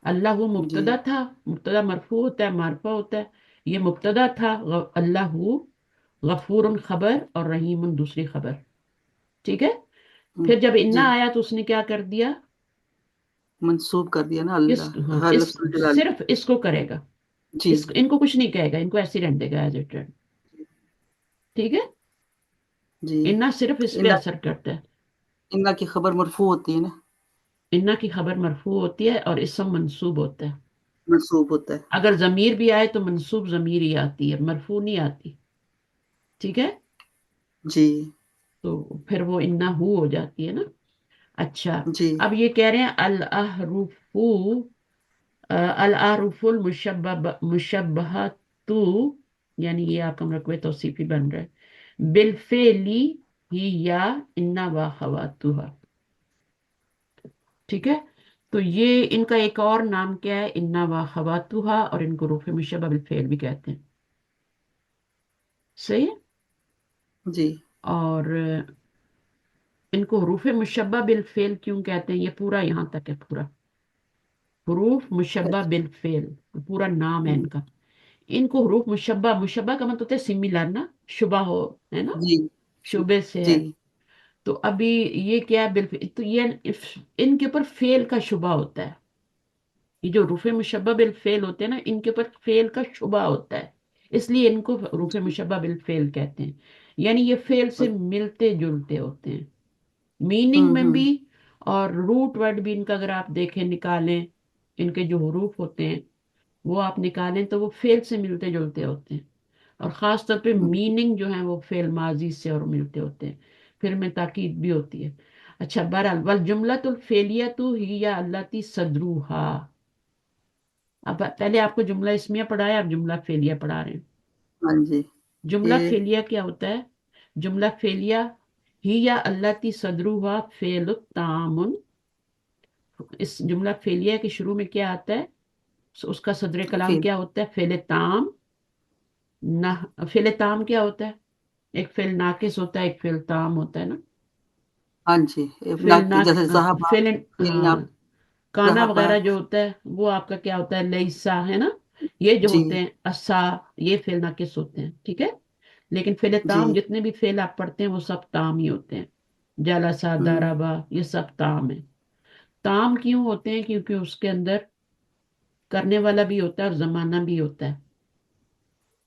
اللہ جی مبتدا تھا، مبتدا مرفوع ہوتا ہے، معرفہ ہوتا ہے، یہ مبتدا تھا، اللہ غفور خبر اور رحیم دوسری خبر، ٹھیک ہے، پھر جب جی انا آیا تو اس نے کیا کر دیا، منسوب کر دیا نا اس اللہ ہاں ہر اس لفظ الجلال صرف اس کو کرے گا، جی ان کو کچھ نہیں کہے گا، ان کو ایسے ہی رہنے دے گا ایز اٹ، ٹھیک ہے، جی انا صرف اس پہ انا اثر کرتا ہے، انا کی خبر مرفوع ہوتی ہے نا انا کی خبر مرفوع ہوتی ہے اور اسم منصوب ہوتا ہے، منسوب ہوتا ہے اگر ضمیر بھی آئے تو منصوب ضمیر ہی آتی ہے، مرفوع نہیں آتی، ٹھیک ہے، جی تو پھر وہ انا ہو جاتی ہے نا، اچھا، جی اب یہ کہہ رہے ہیں الاحرف، الاحرف مشبہۃ، یعنی یہ آپ کا مرکب توصیفی بن رہا ہے، بالفعلی ہی یا انا واخواتها، ٹھیک ہے، تو یہ ان کا ایک اور نام کیا ہے، انا واخواتها، اور ان کو حروف مشبہ بالفعل بھی کہتے ہیں، صحیح ہے، جی اور ان کو حروف مشبہ بالفعل کیوں کہتے ہیں، یہ پورا یہاں تک ہے، پورا حروف مشبہ اچھا بالفعل پورا نام ہے ان کا، ان کو حروف مشبہ، مشبہ کا مطلب ہوتا ہے سملر نا، شبہ ہو، ہے نا، جی شبے سے جی ہے، تو ابھی یہ کیا ہے بالفعل، تو یہ ان کے اوپر فعل کا شبہ ہوتا ہے، یہ جو حروف مشبہ بالفعل ہوتے ہیں نا، ان کے اوپر فعل کا شبہ ہوتا ہے، اس لیے ان کو حروف جی مشبہ بالفعل کہتے ہیں، یعنی یہ فعل سے ملتے جلتے ہوتے ہیں میننگ میں ہوں بھی، اور روٹ ورڈ بھی ان کا اگر آپ دیکھیں نکالیں، ان کے جو حروف ہوتے ہیں وہ آپ نکالیں تو وہ فعل سے ملتے جلتے ہوتے ہیں، اور خاص طور پہ میننگ جو ہے وہ فعل ماضی سے اور ملتے ہوتے ہیں، پھر میں تاکید بھی ہوتی ہے، اچھا، بہرحال والجملۃ الفعلیۃ ہی التی صدروہا، اب پہلے آپ کو جملہ اسمیہ پڑھایا، اب جملہ فعلیہ پڑھا رہے ہیں، ہاں جی جملہ یہ فعلیہ کیا ہوتا ہے، جملہ فعلیہ ہی یا التی صدروہا فعل التام، اس جملہ فعلیہ کے شروع میں کیا آتا ہے، اس کا صدر کلام فیل کیا ہوتا ہے، فعل تام، نہ فعل تام کیا ہوتا ہے، ایک فعل ناقص ہوتا ہے، ایک فعل تام ہوتا ہے نا، ہاں جی فعل جیسے صاحب فعل فیل ہاں، کانا ذهب وغیرہ جو ہوتا ہے وہ آپ کا کیا ہوتا ہے، لیسا ہے نا، یہ جو جی ہوتے ہیں اسا، یہ فعل ناقص ہوتے ہیں، ٹھیک ہے، لیکن فعل جی تام جتنے بھی فعل آپ پڑھتے ہیں وہ سب تام ہی ہوتے ہیں، جلسا، ہوں ضربا، یہ سب تام ہے، تام کیوں ہوتے ہیں، کیونکہ اس کے اندر کرنے والا بھی ہوتا ہے اور زمانہ بھی ہوتا ہے،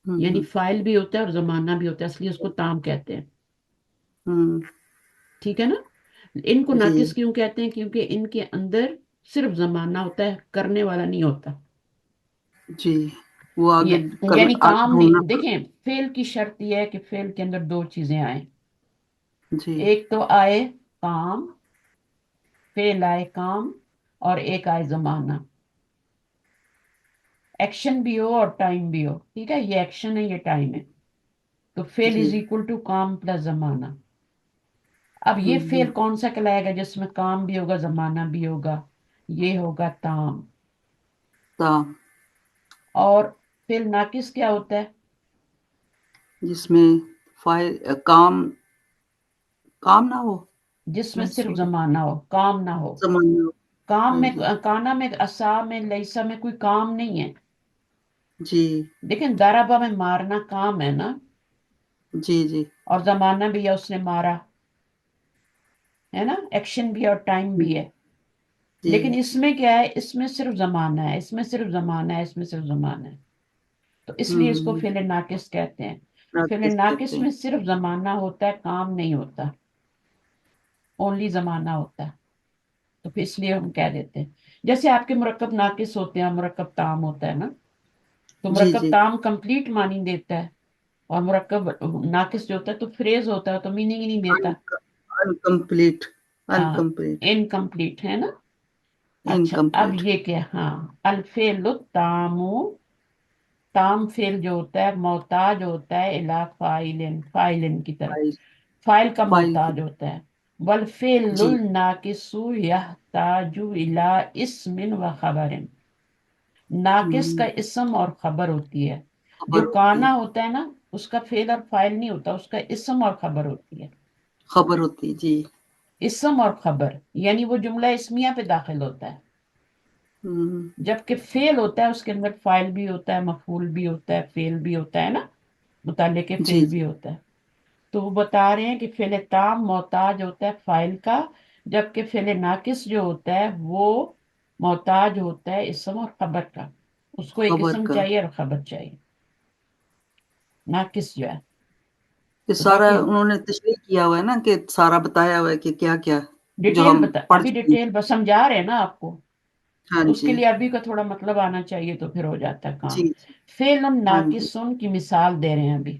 یعنی ہوں فاعل بھی ہوتا ہے اور زمانہ بھی ہوتا ہے، اس لیے اس کو تام کہتے ہیں، ہوں ٹھیک ہے نا، ان کو جی ناقص کیوں کہتے ہیں، کیونکہ ان کے اندر صرف زمانہ ہوتا ہے، کرنے والا نہیں ہوتا، جی وہ آگے یعنی آگے کام ڈھونڈنا نہیں، دیکھیں فعل کی شرط یہ ہے کہ فعل کے اندر 2 چیزیں آئیں، جی ایک تو آئے کام، فعل آئے کام، اور ایک آئے زمانہ، ایکشن بھی ہو اور ٹائم بھی ہو، ٹھیک ہے، یہ ایکشن ہے یہ ٹائم ہے، تو فعل جی از اکول ٹو کام پلس زمانہ، اب یہ ہوں فعل کون سا کہلائے گا جس میں کام بھی ہوگا زمانہ بھی ہوگا، یہ ہوگا تام، تام اور فعل ناقص کیا ہوتا ہے، جس میں فائل کام کام نہ ہو جس میں صرف منصوب زمانہ ہو، کام نہ ہو. زمانہ ہو. کام ہاں میں، جی کانا میں، اسا میں، لیسا میں کوئی کام نہیں ہے. جی لیکن دارابا میں مارنا کام ہے نا، جی جی اور زمانہ بھی ہے، اس نے مارا ہے نا، ایکشن بھی ہے اور ٹائم بھی ہے. جی لیکن اس میں کیا ہے، اس میں صرف زمانہ ہے، اس میں صرف زمانہ ہے، اس میں صرف زمانہ ہے. تو اس لیے اس کو ہوں فعل ناقص کہتے ہیں. فعل ناقص کہتے ناقص ہیں. میں صرف زمانہ ہوتا ہے، کام نہیں ہوتا، اونلی زمانہ ہوتا ہے. تو پھر اس لیے ہم کہہ دیتے ہیں. جیسے آپ کے مرکب ناقص ہوتے ہیں، مرکب تام ہوتا ہے نا، تو جی مرکب جی تام کمپلیٹ معنی دیتا ہے، اور مرکب ناقص جو ہوتا ہے تو فریز ہوتا ہے، تو میننگ ہی نہیں دیتا. انکمپلیٹ ہاں، انکمپلیٹ انکمپلیٹ ہے نا. اچھا اب انکمپلیٹ. یہ کیا، ہاں، الفعل التام، تام فعل جو ہوتا ہے محتاج ہوتا ہے الی فاعل، فاعل کی طرف، فائل فاعل کا فائل کی. محتاج ہوتا ہے. والفعل جی الناقص یحتاج الی اسم و خبر. ناقص کا اسم اور خبر ہوتی ہے. خبر جو ہوتی ہے. کانا ہوتا ہے نا، اس کا فعل اور فاعل نہیں ہوتا، اس کا اسم اور خبر ہوتی ہے. خبر ہوتی ہے جی. اسم اور خبر یعنی وہ جملہ اسمیہ پہ داخل ہوتا ہے. ہوں جبکہ فعل ہوتا ہے اس کے اندر فاعل بھی ہوتا ہے، مفعول بھی ہوتا ہے، فعل بھی ہوتا ہے نا، متعلق جی فعل جی بھی ہوتا ہے. تو وہ بتا رہے ہیں کہ فعل تام محتاج ہوتا ہے فاعل کا، جبکہ فعل ناقص جو ہوتا ہے وہ محتاج ہوتا ہے اسم اور خبر کا. اس کو ایک خبر اسم کا. چاہیے اور خبر چاہیے، ناقص جو ہے. یہ تو سارا باقی انہوں نے تشریح کیا ہوا ہے نا، کہ سارا بتایا ہوا ہے کہ کیا کیا جو ڈیٹیل ہم بتا، پڑھ ابھی چکے ہیں. ڈیٹیل بس سمجھا رہے ہیں نا آپ کو. ہاں تو اس جی کے لیے عربی کا تھوڑا مطلب آنا چاہیے، تو پھر ہو جاتا ہے جی کام. جی فعل ہاں جی. ناقص کی مثال دے رہے ہیں ابھی.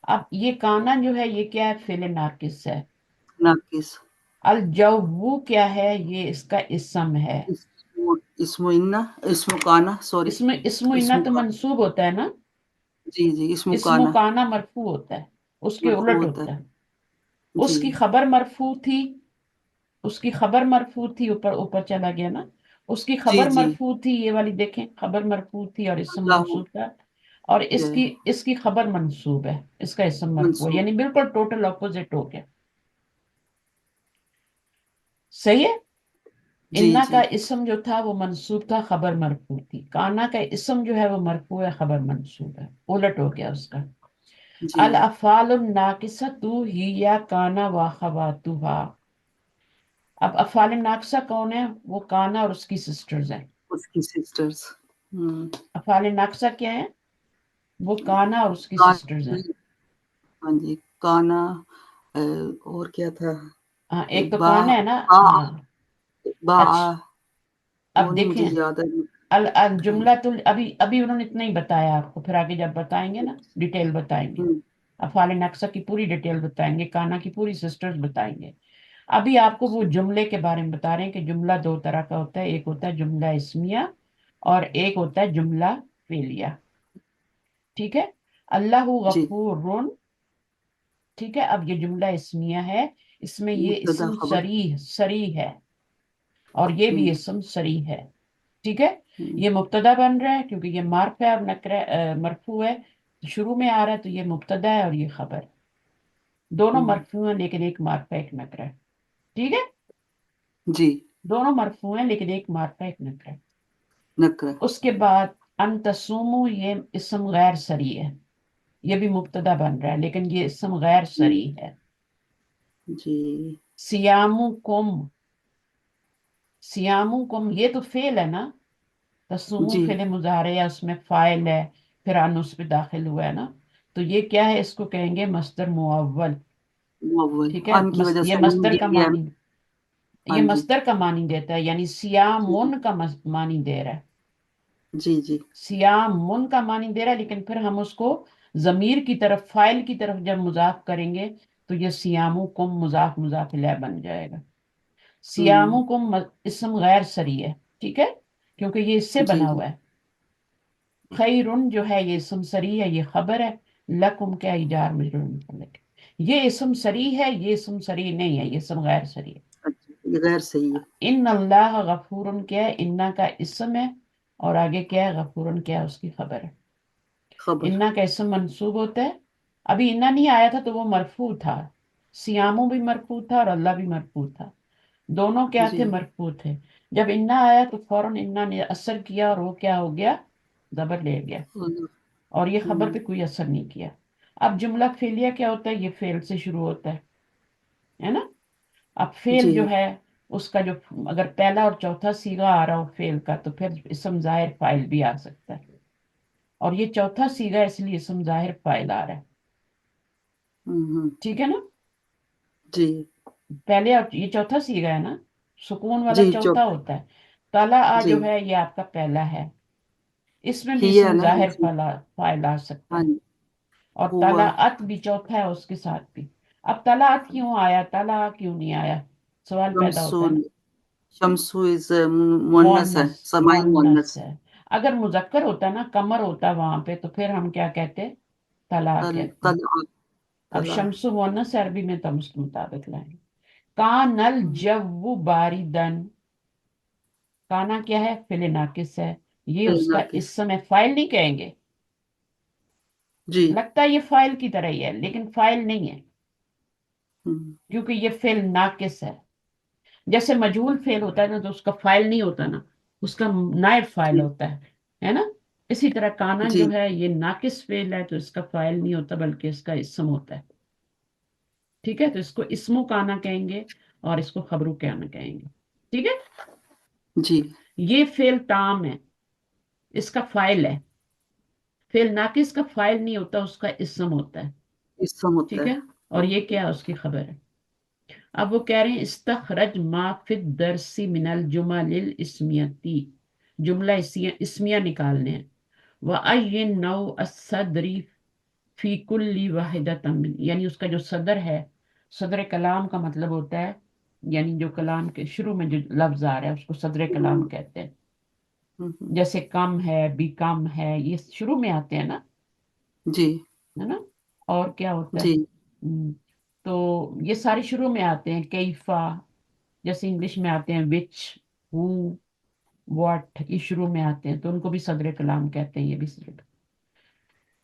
اب یہ کانا جو ہے یہ کیا ہے، فعل ناقص ہے. ناقص. الجو کیا ہے، یہ اس کا اسم ہے. اسم انا اسم کانا سوری. اسم انا اسم تو کا منصوب ہوتا ہے نا، جی جی اسم اسم کانا کانا مرفوع ہوتا ہے، اس کے مرفوع الٹ ہوتا ہوتا ہے. ہے اس جی. کی خبر مرفوع تھی، اس کی خبر مرفوع تھی، اوپر اوپر چلا گیا نا. اس کی جی خبر جی مرفوع تھی، یہ والی دیکھیں، خبر مرفوع تھی اور اسم اللہ منصوب تھا. اور جو ہے اس کی خبر منصوب ہے، اس کا اسم مرفوع ہے، منصوب. یعنی بالکل ٹوٹل اپوزٹ ہو گیا. صحیح ہے. جی انا کا جی اسم جو تھا وہ منصوب تھا، خبر مرفوع تھی. کانا کا اسم جو ہے وہ مرفوع ہے، خبر منصوب ہے، الٹ ہو گیا اس کا. جی الافعال الناقصۃ ہی کانا واخواتها. اب افعال ناقصہ کون ہے، وہ کانا اور اس کی سسٹرز ہیں. اس کی سسٹرز. افعال ناقصہ کیا ہے، وہ کانا اور اس کی سسٹرز ہیں. ہاں جی کانا. اور کیا تھا. ہاں، ایک تو با کانا ہے نا. با ہاں. با اچھا وہ اب نہیں مجھے دیکھیں، یاد ہے. ہاں الجملہ ابھی ابھی انہوں نے اتنا ہی بتایا آپ کو، پھر آگے جب بتائیں گے نا ڈیٹیل بتائیں گے. ہوں، افعال ناقصہ کی پوری ڈیٹیل بتائیں گے، کانا کی پوری سسٹرز بتائیں گے. ابھی آپ کو وہ جملے کے بارے میں بتا رہے ہیں کہ جملہ دو طرح کا ہوتا ہے، ایک ہوتا ہے جملہ اسمیہ اور ایک ہوتا ہے جملہ فعلیہ. ٹھیک ہے. اللہ جی غفور، ٹھیک ہے. اب یہ جملہ اسمیہ ہے، اس میں یہ مبتدا اسم خبر. صریح ہے، اور یہ بھی ہوں اسم صریح ہے. ٹھیک ہے. ہوں یہ مبتدا بن رہا ہے کیونکہ یہ معرف ہے اور نکرہ مرفوع ہے، شروع میں آ رہا ہے، تو یہ مبتدا ہے اور یہ خبر. دونوں ہوں، مرفوع ہیں لیکن ایک معرفہ ایک نکرہ ہے. ٹھیک ہے. جی دونوں مرفوع ہیں لیکن ایک معرفہ ایک نکرہ ہے. نکرہ. اس کے بعد ان تصوموا، یہ اسم غیر صریح ہے، یہ بھی مبتدا بن رہا ہے لیکن یہ اسم غیر ہوں، صریح ہے. جی سیامکم، سیامکم یہ تو فعل ہے نا، تصومو جی فعل مضارع ہے، اس میں فاعل ہے، پھر ان اس پہ داخل ہوا ہے نا. تو یہ کیا ہے، اس کو کہیں گے مصدر معول. مول ٹھیک ہے. ان کی وجہ یہ سے نون مصدر دیا کا گیا ہے. معنی، ہاں یہ جی مصدر کا معنی دیتا ہے، یعنی سیامن کا معنی دے رہا ہے. جی جی سیامن کا معنی دے رہا ہے، لیکن پھر ہم اس کو ضمیر کی طرف، فاعل کی طرف جب مضاف کریں گے تو یہ سیامکم مضاف مضاف الیہ بن جائے گا. ہوں سیامکم اسم غیر صریح ہے، ٹھیک ہے، کیونکہ یہ اس سے جی بنا جی ہوا ہے. خیرن جو ہے یہ اسم صریح ہے، یہ خبر ہے. لکم کیا ایجار مجرور متعلق، یہ اسم صریح ہے، یہ اسم صریح نہیں ہے، یہ اسم غیر صریح ہے. اچھا یہ غیر صحیح ہے. ان اللہ غفور کیا ہے، انا کا اسم ہے، اور آگے کیا ہے، غفور کیا ہے اس کی خبر ہے. خبر. انا کا اسم منصوب ہوتا ہے अभी इन्ना नहीं आया था तो वो मरफू था, सियामू भी मरफू था और अल्लाह भी मरफू था, दोनों क्या थे, जी। मरफू थे। जब इन्ना आया तो फौरन इन्ना ने असर किया और वो क्या हो गया, जबर ले गया, हम्म। और ये खबर हम्म। पे कोई असर नहीं किया। अब जुमला फेलिया क्या होता है, ये फेल से शुरू होता है ना। अब फेल जो जी। है उसका जो, अगर पहला और चौथा सीगा आ रहा हो फेल का तो फिर इसम जाहिर फाइल भी आ सकता है, और ये चौथा सीगा है, इसलिए इसम जाहिर फाइल आ रहा है। हम्म। ठीक है ना। जी। पहले और ये चौथा सीगा है ना, सुकून वाला जी चौथा चौथा। होता है। ताला आ जी। जो है ये आपका पहला है, इसमें भी ही है इसम ना जाहिर जी। फाइल फाइल आ सकता हाँ है। जी। और हुआ। ताला अत भी चौथा है उसके साथ भी। अब ताला अत क्यों आया, ताला क्यों नहीं आया, सवाल पैदा होता है शमसून। ना। शमसू इज मुअन्नस है, मोहन्नस, समाई मोहन्नस मुअन्नस। है। अगर मुजक्कर होता ना, कमर होता वहां पे, तो फिर हम क्या कहते, तला तल कहते हैं। तल अब तला। शम्सु मोहन्नस है, अरबी में तो हम उसके मुताबिक लाएंगे। कानल जव्वु बारिदन, काना क्या है, फिल नाकिस है, ये उसका नाकिस। इस समय फाइल नहीं कहेंगे। जी। लगता है ये फाइल की तरह ही है लेकिन फाइल नहीं है, हम्म। क्योंकि ये फेल नाकिस है। जैसे मजहूल फेल होता है ना तो उसका फाइल नहीं होता ना, उसका नायब फाइल जी। होता है ना। इसी तरह कानन जो जी। है ये नाकिस फेल है तो इसका फाइल नहीं होता बल्कि इसका इसम होता है। ठीक है, तो इसको इसमो काना कहेंगे और इसको खबरू काना कहेंगे। ठीक है। जी। ये फेल ताम है, इसका फाइल है। फेल नाकिस का फाइल नहीं होता, उसका इसम होता है। इसम होता ठीक है। है। और ये क्या है, उसकी खबर है। अब वो कह रहे हैं इस्तखरज मा फिद दरसी मिनल जुमलिल इस्मियती, जुमला इस्मिया निकालने हैं। व अय्यिन नौ असदरी फी कुल्ली वाहिदतम मिन, यानी उसका जो सदर है, सदर कलाम का मतलब होता है, यानी जो कलाम के शुरू में जो लफ्ज आ रहा है उसको सदर कलाम हम्म। कहते हैं। हम्म। जैसे कम है, बी कम है, ये शुरू में आते हैं ना, जी। है ना। और क्या होता है, जी। तो ये सारे शुरू में आते हैं। कैफा, जैसे इंग्लिश में आते हैं विच, हु, व्हाट, ये शुरू में आते हैं तो उनको भी सदर कलाम कहते हैं, ये भी सदर।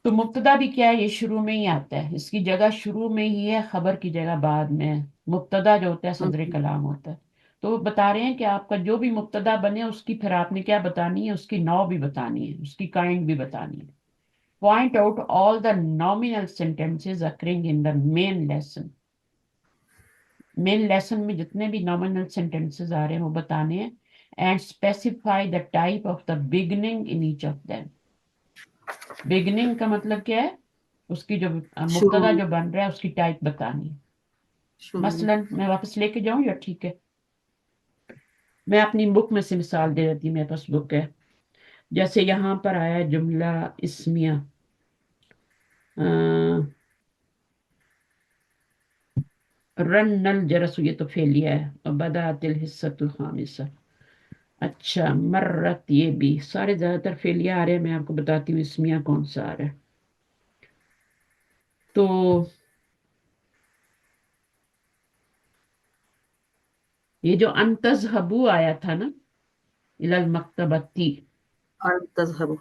तो मुब्तदा भी क्या है, ये शुरू में ही आता है, इसकी जगह शुरू में ही है, खबर की जगह बाद में है। मुब्तदा जो होता है सदर हम्म। कलाम होता है। तो वो बता रहे हैं कि आपका जो भी मुब्तदा बने उसकी फिर आपने क्या बतानी है, उसकी नौ भी बतानी है, उसकी काइंड भी बतानी है। Point out all the nominal sentences occurring in the main lesson, main lesson में जितने भी नॉमिनल सेंटेंसेस आ रहे हैं वो बताने हैं। And specify the type of the beginning in each of them. Beginning का मतलब क्या है, उसकी जो शुरू। मुब्तदा जो बन रहा है उसकी टाइप बतानी है। शुरू। मसलन मैं वापस लेके जाऊं या ठीक है, मैं अपनी बुक में से मिसाल दे देती हूँ, मेरे पास बुक है। जैसे यहाँ पर आया जुमला इस्मिया, अ, रन नल जरस, ये तो फेलिया है, और बदा तिल हिस्सतुल खामिसा। अच्छा, मर्रत, ये भी सारे ज्यादातर फेलिया आ रहे हैं, मैं आपको बताती हूँ इस्मिया कौन सा आ रहा है। तो ये जो अंतजहबू आया था ना, इलल मकतबती, अन तज़हबु।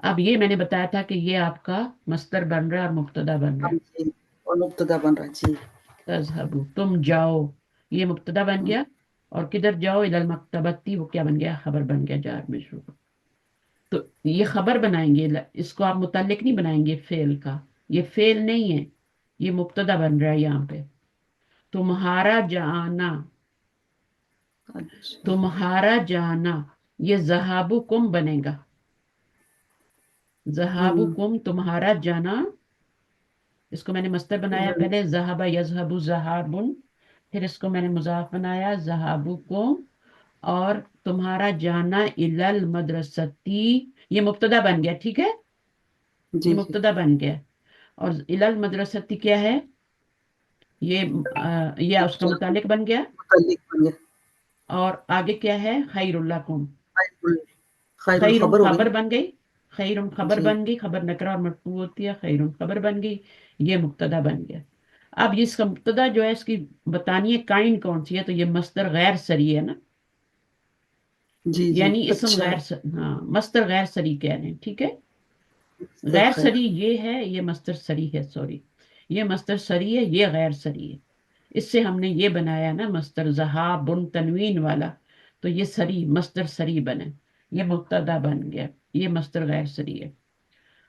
अब ये मैंने बताया था कि ये आपका मस्दर बन रहा है और मुब्तदा बन रहा हम है। जी। और मुब्तदा बन रहा है जी। तजहबू, तुम जाओ, ये मुब्तदा बन हम्म। गया। और किधर जाओ, इलल मकतबती, वो क्या बन गया, खबर बन गया, जार में शुरू। तो ये खबर बनाएंगे, इसको आप मुतल्लिक नहीं बनाएंगे फेल का, ये फेल नहीं है, ये मुब्तदा बन रहा है यहाँ पे। तुम्हारा जाना, अच्छा। तुम्हारा जाना, ये जहाबु कुम बनेगा। जहाबु हम्म। कुम, तुम्हारा जाना, इसको मैंने मस्तर बनाया इधर। पहले, जहाबा यजहबु जहाबुन, फिर इसको मैंने मुजाफ बनाया जहाबु कुम, और तुम्हारा जाना इलल मदरसती, ये मुब्तदा बन गया, ठीक है, ये जी। जी। मुब्तदा बन गया। और इलल मदरसती क्या है, ये उसका जाना। मुतालिक बन गया। मुतल्लिक बन गया। और आगे क्या है, खैरुल्लाकुम, खैरुल। खैरुल खैरुन खबर हो खबर गई। बन गई, खैरुन खबर जी। बन गई, खबर नकरा और मरफू होती है, खैरुन खबर बन गई, ये मुब्तदा बन गया। अब इसका मुब्तदा जो है इसकी बतानी है काइंड कौन सी है, तो ये मस्दर गैर सरी है ना, जी। जी। यानी इसम अच्छा। हाँ, मस्दर गैर सरी कह रहे हैं, ठीक है। मस्दर गैर खैर। सरी ये है, ये मस्तर सरी है, सॉरी, ये मस्तर सरी है, ये गैर सरी है। इससे हमने ये बनाया ना मस्तर जहा बुन तनवीन वाला, तो ये सरी मस्तर सरी बने, ये मुब्तदा बन गया, ये मस्तर गैर सरी है।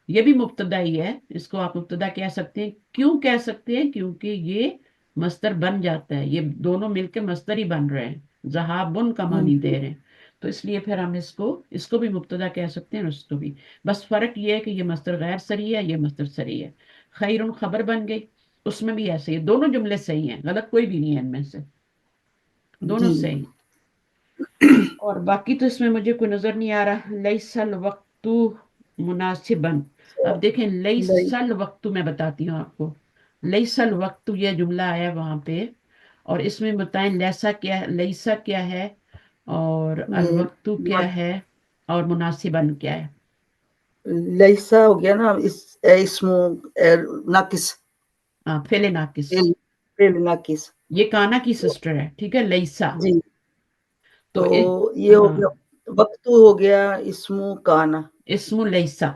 ये भी मुब्तदा ही है, इसको आप मुब्तदा कह सकते हैं। क्यों कह सकते हैं? क्योंकि ये मस्तर बन जाता है, ये दोनों मिलकर मस्तर ही बन रहे हैं, जहाबुन का मानी दे रहे हैं। तो इसलिए फिर हम इसको इसको भी मुब्तदा कह सकते हैं और उसको भी। बस फर्क ये है कि ये मस्तर गैर सरी है, ये मस्तर सरी है। खैरुन खबर बन गई, उसमें भी ऐसे ही है। दोनों जुमले सही हैं, गलत कोई भी नहीं है इनमें से, दोनों जी। सही। और बाकी तो इसमें मुझे कोई नजर नहीं आ रहा। लैसल वक्तु मुनासिबन। अब देखें, नहीं, लैसल वक्तु मैं बताती हूँ आपको। लैसल वक्तु ये जुमला आया वहां पे, और इसमें बताएं लैसा क्या है, लैसा क्या है, और ये अलवक्तु क्या वक्त है, और मुनासिबन क्या है। लैसा हो गया ना, इसमो नाकिस, हाँ, फेले नाकिस। Fail fail नाकिस। ये काना की सिस्टर है, ठीक है, लैसा। जी, तो तो ए, ये हो हाँ, गया, वक्तु हो गया इस्मु काना। इसमु लैसा।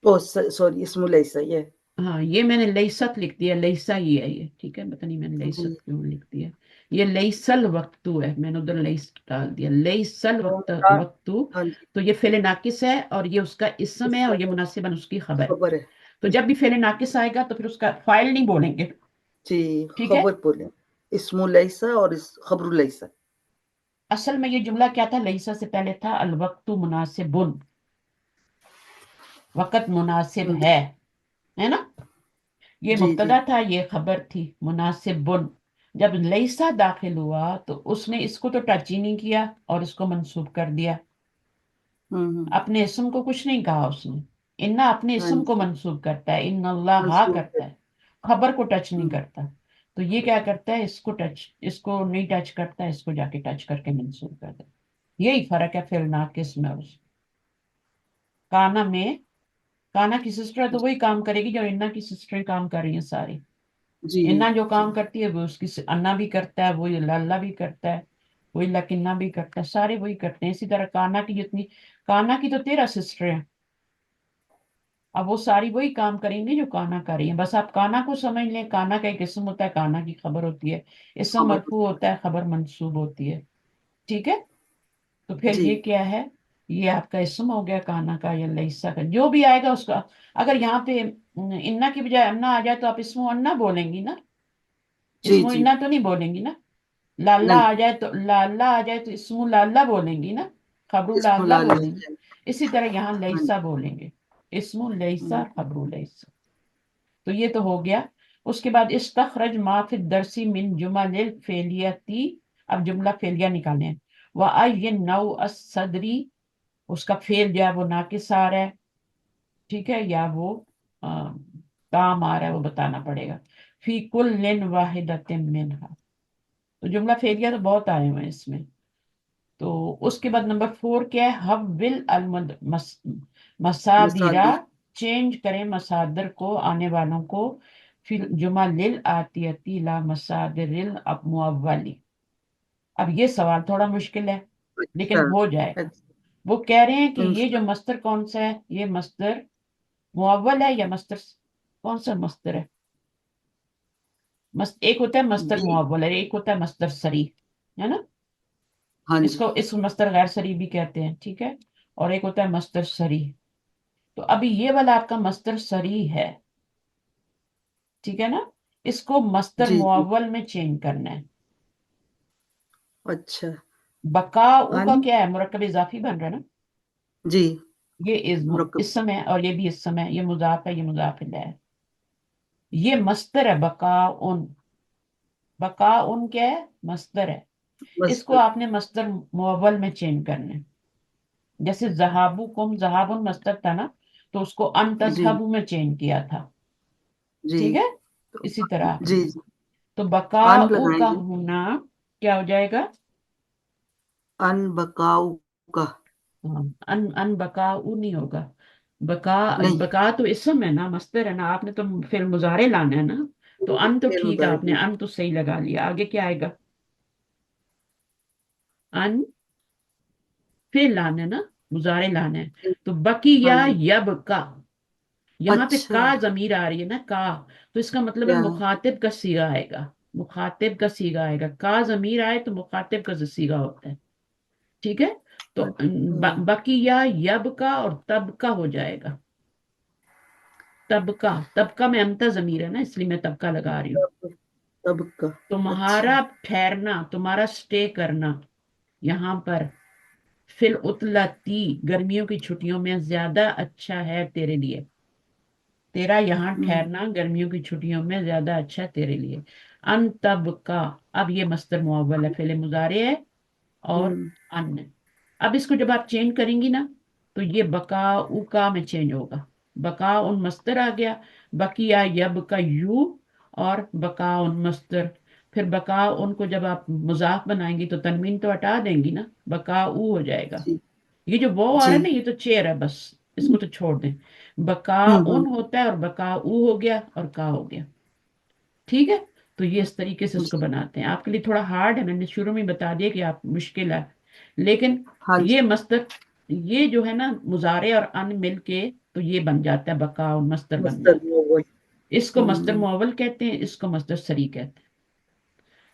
ओह सॉरी, इस्मु लैसा ये। हाँ, ये मैंने लईसत लिख दिया, लईसा ही है ये, ठीक है, पता नहीं मैंने लईसत जी, क्यों लिख दिया। ये लईसल वक्तु है, मैंने उधर लईस डाल दिया, लईसल तो वक्तु। हाँ जी, तो ये फेले नाकिस है, और ये उसका इसम है, और ये इसका मुनासिबन उसकी खबर। खबर है। तो जब भी फेले नाकिस आएगा तो फिर उसका फाइल नहीं बोलेंगे, जी, ठीक है। खबर बोले, इस्मु लैसा और इस खबरु लैसा। असल में ये जुमला क्या था, लईसा से पहले था अल वक्तु मुनासिबुन, वक़्त मुनासिब जी, है ना। ये जी, जी, मुब्तदा था, ये खबर थी, मुनासिबुन। जब लईसा दाखिल हुआ तो उसने इसको तो टच ही नहीं किया और इसको मंसूब कर दिया। हुँ, अपने इसम को कुछ नहीं कहा उसने। इन्ना अपने हाँ इसम को जी, मंसूब करता है, इन अल्लाह मंसूब है। करता है, खबर को टच नहीं हुँ, करता। तो ये क्या करता है, इसको टच, इसको नहीं टच करता, इसको जाके टच करके मंसूब कर देता है। यही फर्क है फिर नाकिस में उस काना में। काना की सिस्टर है तो वही काम करेगी जो इन्ना की सिस्टर काम कर रही है सारी। जी, इन्ना जो जी, काम करती है वो उसकी अन्ना भी करता है, वही लल्ला भी करता है, वही लकिन्ना भी करता है, सारे वही करते हैं। इसी तरह काना की जितनी, काना की तो 13 सिस्टर हैं, अब वो सारी वही काम करेंगी जो काना कर रही है। बस आप काना को समझ लें, काना का एक इसम होता है, काना की खबर होती है, इसम खबर मरफू होता है, खबर मंसूब होती है, ठीक है। तो फिर जी, ये क्या है, ये आपका इसम हो गया काना का या लईसा का, जो भी आएगा उसका। अगर यहाँ पे इन्ना की बजाय अन्ना आ जाए तो आप इसमो अन्ना बोलेंगी ना, जी, इसमो जी, इन्ना तो नहीं बोलेंगी ना। लाला नहीं, आ जाए तो लाला आ जाए तो इसमु लाला बोलेंगी ना, खबरू इसमें लाला लाल बोलेंगी। है। इसी तरह यहाँ हाँ लईसा जी, बोलेंगे, इसमु लईसा, हुँ, खबरू लईसा। तो ये तो हो गया। उसके बाद इस्तखरज मा फी दरसी मिन जुमलिल फेलियती। अब जुमला फेलिया निकाले हैं। व ये नौ सदरी, उसका फेल जो है वो नाकिस आ रहा है, ठीक है, या वो काम आ रहा है, वो बताना पड़ेगा। फी कुल्लिन वाहिदतिन मिनहा। तो जुमला फेलिया तो बहुत आए हुए हैं इसमें। तो उसके बाद नंबर 4 क्या है, हव्विल मसादिरा। मसादिर। चेंज करें मसादर को, आने वालों को। फिर जुमा लिल आतियती ला मसादिरिल अब मुअव्वली। अब ये सवाल थोड़ा मुश्किल है, अच्छा, लेकिन हो जाएगा। अच्छा, वो कह रहे हैं कि ये जो इंसान। मस्तर कौन सा है, ये मस्तर मुअव्वल है या मस्तर, कौन सा मस्तर है। एक होता है मस्तर जी, मुअव्वल है, एक होता है मस्तर सरी, है ना। हाँ जी, इसको मस्तर गैर सरी भी कहते हैं, ठीक है। और एक होता है मस्तर सरी। तो अभी ये वाला आपका मस्तर सरी है, ठीक है ना। इसको मस्तर जी, जी, मुअव्वल में चेंज करना है। अच्छा, बकाऊ का अन क्या है, मुरक्कब इजाफी बन रहा है ना। जी, ये मुरक्कब, इस समय, और ये भी इस समय, ये मुजाफ है, ये मुजाफ है। ये मस्तर है बकाउन। बकाउन क्या है, मस्तर है। इसको मस्तर, आपने मस्तर मुअव्वल में चेंज करना है। जैसे जहाबू कुम, जहाबुन मस्तर था ना, तो उसको अन जी, तजहबू में चेंज किया था, जी, ठीक है। तो इसी तरह जी, आपने, जी, तो अन बकाऊ का लगाएँगे, होना क्या हो जाएगा। अन बकाऊ का, हाँ, अन अन बकाऊ नहीं होगा। बका, नहीं, बका तो इसम है ना, मस्तर है ना, आपने तो फिर मुजारे लाना है ना। तो अन तो फेल ठीक है, आपने मुताबिक, अन तो सही लगा लिया, आगे क्या आएगा, अन फिर लाना है ना। मुजारे लाना है। तो बकिया हाँ जी। यब का, यहाँ पे अच्छा। का जमीर आ रही है ना, का, तो इसका मतलब है या। मुखातिब का सीगा आएगा। मुखातिब का सीगा आएगा, का जमीर आए तो मुखातिब का सीगा होता है। ठीक है। तो अच्छा। बकिया यब का और तब का हो जाएगा। तब का, तब का में अमता जमीर है ना, इसलिए मैं तब का लगा रही हूँ। तब तब का। अच्छा। तुम्हारा ठहरना, तुम्हारा स्टे करना यहाँ पर, फिल उतलती, गर्मियों की छुट्टियों में ज्यादा अच्छा है तेरे लिए। तेरा यहाँ हम्म। ठहरना गर्मियों की छुट्टियों में ज्यादा अच्छा है तेरे लिए। अन तब का, अब ये मस्दर मुअव्वल है, फेले मुजारे है, और हम्म। अन। अब इसको जब आप चेंज करेंगी ना, तो ये बका उ का में चेंज होगा। बका उन मस्दर आ गया, बकिया यब का यू, और बका उन मस्दर। फिर बका उनको जब आप मुजाफ बनाएंगी तो तनवीन तो हटा देंगी ना, बका ऊ हो जाएगा। जी। ये जो वो आ रहा जी। है ना, ये तो चेयर है बस, इसको तो छोड़ दें। बका हम्म। उन होता है, और बका ऊ हो गया, और का हो गया। ठीक है। तो ये इस तरीके से इसको जी। बनाते हैं। आपके लिए थोड़ा हार्ड है, मैंने शुरू में बता दिया कि आप मुश्किल है, लेकिन हाँ जी। ये मस्तर, ये जो है ना मुजारे और अन मिल के, तो ये बन जाता है, बका और मस्तर बन मस्टर्ड जाता वो। है। इसको मस्तर हम्म। मुअव्वल कहते हैं, इसको मस्तर सरी कहते हैं।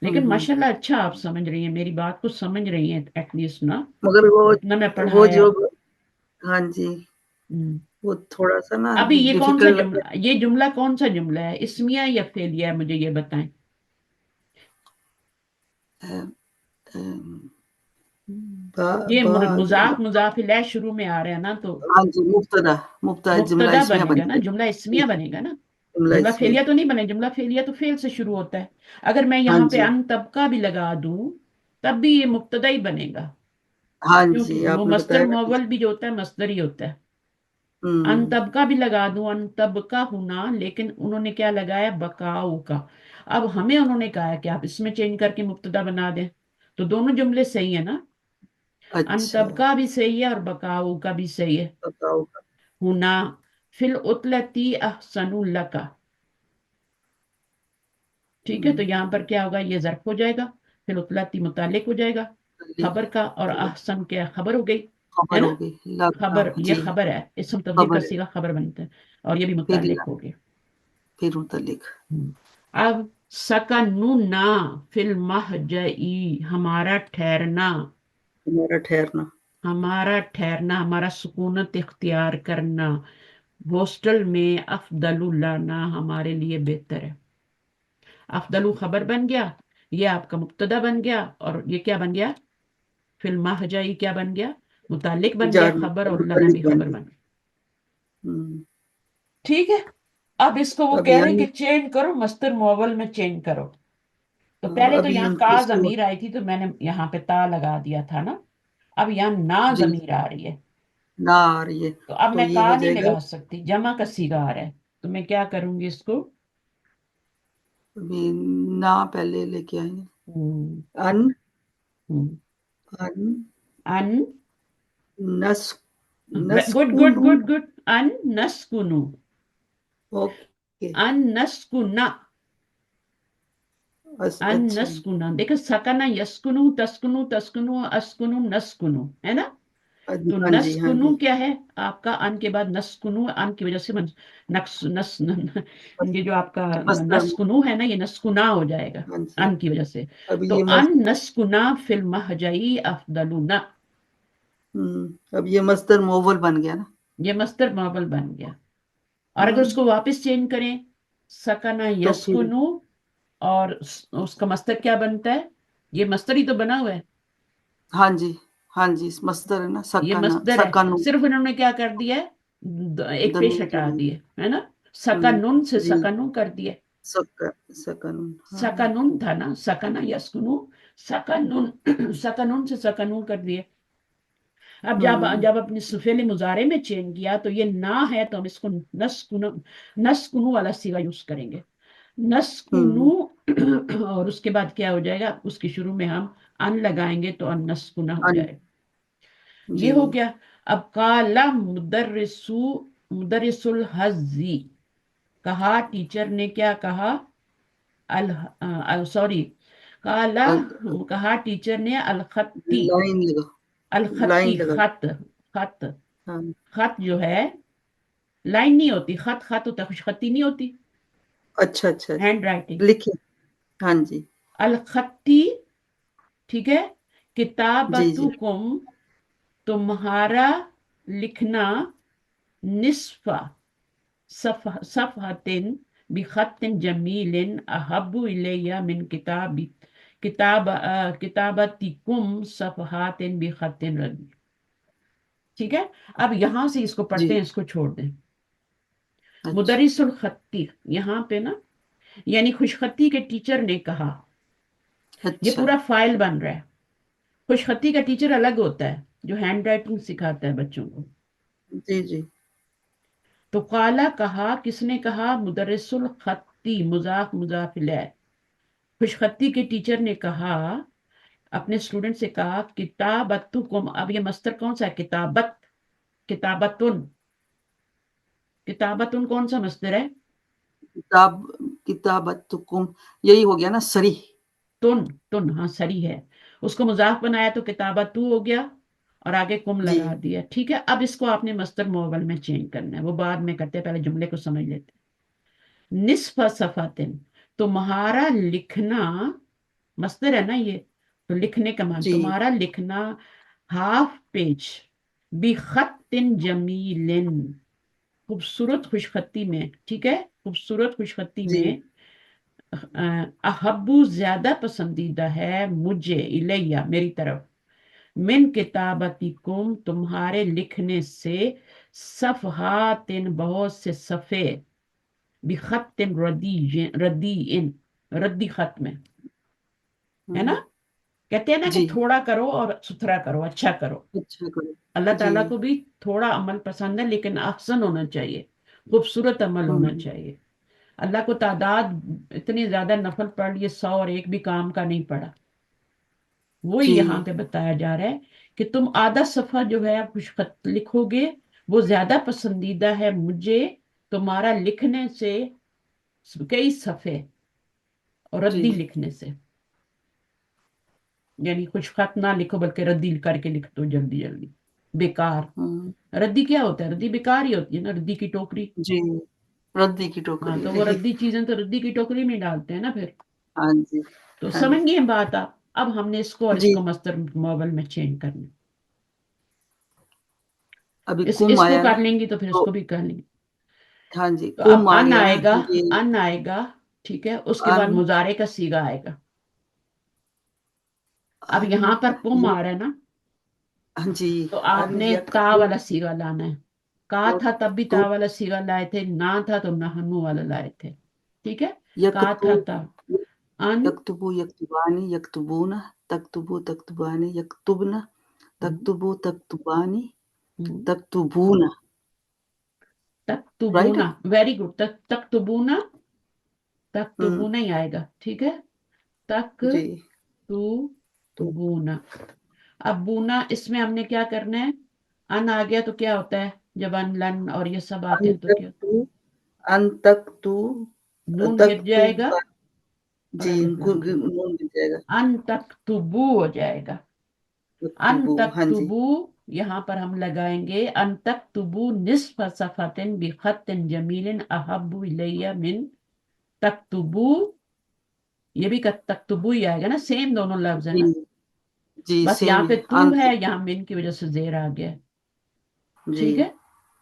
लेकिन हम्म। माशाल्लाह अच्छा आप समझ रही हैं, मेरी बात को समझ रही हैं एटलीस्ट ना, मगर जितना मैं वो पढ़ाया। जो। हाँ जी। हम्म। वो थोड़ा सा ना अभी ये कौन सा डिफिकल्ट लग जुमला, ये जुमला कौन सा जुमला है, इस्मिया या फेलिया है, मुझे ये बताएं। रहा है। बा, ये बा, मुजाफ मुजाफ इलैह शुरू में आ रहा है ना, तो हाँ जी। मुब्तदा। मुब्तदा जुमला मुब्तदा इसमें बन बनेगा ना, जाएगा। जुमला जी। इस्मिया बनेगा ना। जुमला जुमला इसमें। फेलिया तो नहीं बने, जुमला फेलिया तो फेल से शुरू होता है। अगर मैं हाँ यहाँ पे जी। अन तबका भी लगा दूं, तब भी ये मुब्तदा ही बनेगा, हाँ क्योंकि जी, वो आपने मस्दर बताया ना कि। मुअव्वल भी जो होता है मस्दर ही होता है। अन हम्म। तबका भी लगा दूं, अन तबका होना, लेकिन उन्होंने क्या लगाया, बकाऊ का। अब हमें उन्होंने कहा है कि आप इसमें चेंज करके मुब्तदा बना दें, तो दोनों जुमले सही है ना। अन अच्छा। तबका भी सही है, और बकाऊ का भी सही है। बताओ। हुना फिल उतलती अहसनु लका। ठीक है। तो हम्म। यहाँ पर क्या होगा, ये ज़र्फ हो जाएगा, फिर उतलती मुतालिक हो जाएगा खबर का, और अहसन क्या खबर हो गई, है खबर ना। हो गई। लगा खबर, ये जी। खबर है, इसम तफदील का खबर है। सीगा खबर बनता है, और ये भी फिर मुतालिक हो गया। फिर मुतलिक। अब सकनूना फिल महजई, हमारा ठहरना, हमारा ठहरना। हमारा ठहरना, हमारा सुकूनत इख्तियार करना हॉस्टल में, अफदलु लाना हमारे लिए बेहतर है। अफदलु खबर बन गया, ये आपका मुब्तदा बन गया, और ये क्या बन गया, फिल महजाई क्या बन गया, मुतालिक बन गया जार खबर, और लना भी मुतलिक बन खबर गई। बन गया। हम्म। ठीक है। अब इसको वो अब कह रहे हैं यानी। कि चेंज करो, मस्तर मुअव्वल में चेंज करो। तो पहले तो अभी यहाँ हम का इसको। जमीर आई थी, तो मैंने यहाँ पे ता लगा दिया था ना। अब यहाँ ना जी। जमीर आ रही है, ना आ रही है। तो अब तो मैं ये का हो नहीं जाएगा। लगा सकती, जमा का सीगा आ रहा है। तो मैं क्या करूंगी इसको, अभी ना पहले लेके आएंगे। हम्म, अन। हम्म, अन। अन, नस। गुड गुड नस्कुनु। गुड गुड, अन नस्कुनु, ओके। अन नस्कुना, अन अच्छा। नस्कुना। देखो सकना यस्कुनु, तस्कुनु, तस्कुनु, अस्कुनु, नस्कुनु, है ना। तो हाँ जी। हाँ नस्कुनु जी। क्या है, आपका अन के बाद नस्कुनु, अन की वजह से नक्स नस ये जो आपका मस्तर। नस्कुनु है ना, ये नस्कुना हो जाएगा हाँ जी। अन की वजह से। अभी तो ये अन नस्कुना फिल महजई अफदलुना, अब ये मस्तर मोवल बन गया ना। ये मस्तर मावल बन गया। और अगर हम्म। उसको वापस चेंज करें, सकना तो फिर। यस्कुनु, और उसका मस्तर क्या बनता है, ये मस्तर ही तो बना हुआ है, हाँ जी। हाँ जी, इस मस्तर है ना, ये सकन। मस्दर है, सकन। सिर्फ इन्होंने क्या कर दिया है, एक पेश दमीर हटा जमा। दिए, है ना। सकनुन से जी। सकनु कर दिए। सकन। हाँ। सकनुन था ना, सकना यस्कुनु, सकनुन सकनुन से सकनु कर दिए। अब जब हम्म। जब अपने सुफेले मुजारे में चेंज किया, तो ये ना है, तो हम इसको नस्कुनु, नस्कुनु वाला सीगा यूज करेंगे, नस्कुनु। हम्म। और उसके बाद क्या हो जाएगा, उसके शुरू में हम अन लगाएंगे, तो अन नस्कुना हो अन। जाएगा। ये जी। हो गया। अब काला मुदर्रिसु, मुदर्रिसुल हज़्ज़ी, कहा टीचर ने, क्या कहा, अल सॉरी, काला, अग- कहा टीचर ने, अल खत्ती, लाइन लगा। अल लाइन खत्ती लगा। खत, खत, हाँ, खत जो है लाइन नहीं होती, खत खत होता है, खुशखती नहीं होती, अच्छा, अच्छा, हैंड राइटिंग। लिखिए। हाँ जी, अल खत्ती, ठीक है, जी, जी, किताबतुकुम, तुम्हारा लिखना, निस्फा सफहतिन बिखत्तिन जमीलिन अहब्बु इलैया मिन किताबतिकुम सफहातिन बिखत्तिन रदी। ठीक है, अब यहां से इसको पढ़ते जी, हैं, इसको छोड़ दें। अच्छा, मुदरिसुल खत्ती, यहाँ पे ना यानी खुशखती के टीचर ने कहा, ये अच्छा, पूरा फाइल बन रहा है। खुशखती का टीचर अलग होता है जो हैंड राइटिंग सिखाता है बच्चों को। जी, जी, तो काला कहा, किसने कहा? मुदरिसुल खत्ती, मुजाफ मुजाफ इलैह। खुशखती के टीचर ने कहा, अपने स्टूडेंट से कहा, किताबतुकुम, अब ये मस्तर कौन सा है? किताबत, किताबतुन, किताबतुन कौन सा मस्तर है? किताब किताबतुकुम, यही हो गया ना सरी? तुन, तुन, हाँ सरी है। उसको मुजाफ बनाया तो किताबतु हो गया, और आगे कुम जी, लगा दिया। ठीक है, अब इसको आपने मस्तर मोवल में चेंज करना है, वो बाद में करते हैं, पहले जुमले को समझ लेते हैं। निस्फ सफातिन, तुम्हारा लिखना, मस्तर है ना ये, तो लिखने का मान, जी, तुम्हारा लिखना, हाफ पेज, बिखत्तिन जमीलिन, खूबसूरत खुशखती में। ठीक है, खूबसूरत खुशखती जी, में, अहब्बू ज्यादा पसंदीदा है मुझे, इलैया मेरी तरफ, मिन किताबतिकुम तुम्हारे लिखने से, सफहातिन बहुत से सफ़े, बिखत्तिन रदी इन, रद्दी खत में, है ना? हुँ, कहते हैं ना कि जी, थोड़ा करो और सुथरा करो, अच्छा करो। अच्छा करो। अल्लाह जी, ताला को भी थोड़ा अमल पसंद है, लेकिन अहसन होना चाहिए, खूबसूरत अमल होना हुँ, चाहिए। अल्लाह को तादाद इतनी ज्यादा नफल पढ़ लिए, 100 और एक भी काम का नहीं पड़ा। वही यहाँ जी, पे बताया जा रहा है कि तुम आधा सफा जो है आप खुशखत लिखोगे, वो ज्यादा पसंदीदा है मुझे तुम्हारा लिखने से, कई सफे और जी, रद्दी लिखने से। यानी खुशखत ना लिखो, बल्कि रद्दी करके लिख दो जल्दी जल्दी, बेकार। हुँ, रद्दी क्या होता है? रद्दी बेकार ही होती है ना, रद्दी की टोकरी। जी, रद्दी की हाँ, टोकरी तो वो है। रद्दी चीजें तो रद्दी की टोकरी में डालते हैं ना फिर। हाँ जी, तो हाँ समझ जी, गए बात आप? अब हमने इसको और जी, इसको मस्तर मोबाइल में चेंज करना। अभी इस कुम इसको आया ना, कर लेंगी तो फिर तो इसको भी कर लेंगे। हाँ जी, तो अब कुम आ अन गया ना, आएगा, ये अन आएगा, ठीक है, उसके बाद अन मुजारे का सीगा आएगा। अब अन यहाँ पर कुम य आ रहा है ना, हाँ जी, तो अन आपने ता यकतु वाला सीगा लाना है। का था तब भी यकतु ता वाला सीगा लाए थे, ना था तो नहनु वाला लाए थे। ठीक है, का यकतु था ता, अन, यक्तुबु यक्तुबानि यक्तुबून तक्तुबु तक्तुबानि यक्तुब्न तक्तुबु तक्तुबानि तक्तुबून। राइट तक्तुबूना, है? वेरी गुड, तक्तुबूना, हुँ, तक्तुबूना ही आएगा। ठीक है, तक जी, तू तो बूना। अब बूना, इसमें हमने क्या करना है? अन आ गया तो क्या होता है? जब अन लन और ये सब आते हैं तो क्या? अन्तक्तु अन्तक्तु नून गिर जाएगा तक्तुब और जी, अलिफ गु लग गु जाएगा, नून मिल जाएगा। अन तक्तुबू हो जाएगा। अन तक्तुबु हाँ जी, तक्तुबू, यहाँ पर हम लगाएंगे, अन तक्तुबू निस्फ सफातिन बिखत्तिन जमीलिन अहब्बु इलैया मिन तक्तुबू। ये भी तक्तुबू ही आएगा ना, सेम दोनों लफ्ज है जी, ना। जी, बस सेम यहाँ पे है, तू है, अन्तक्तु यहाँ मिन की वजह से जेर आ गया है। जी, ठीक है,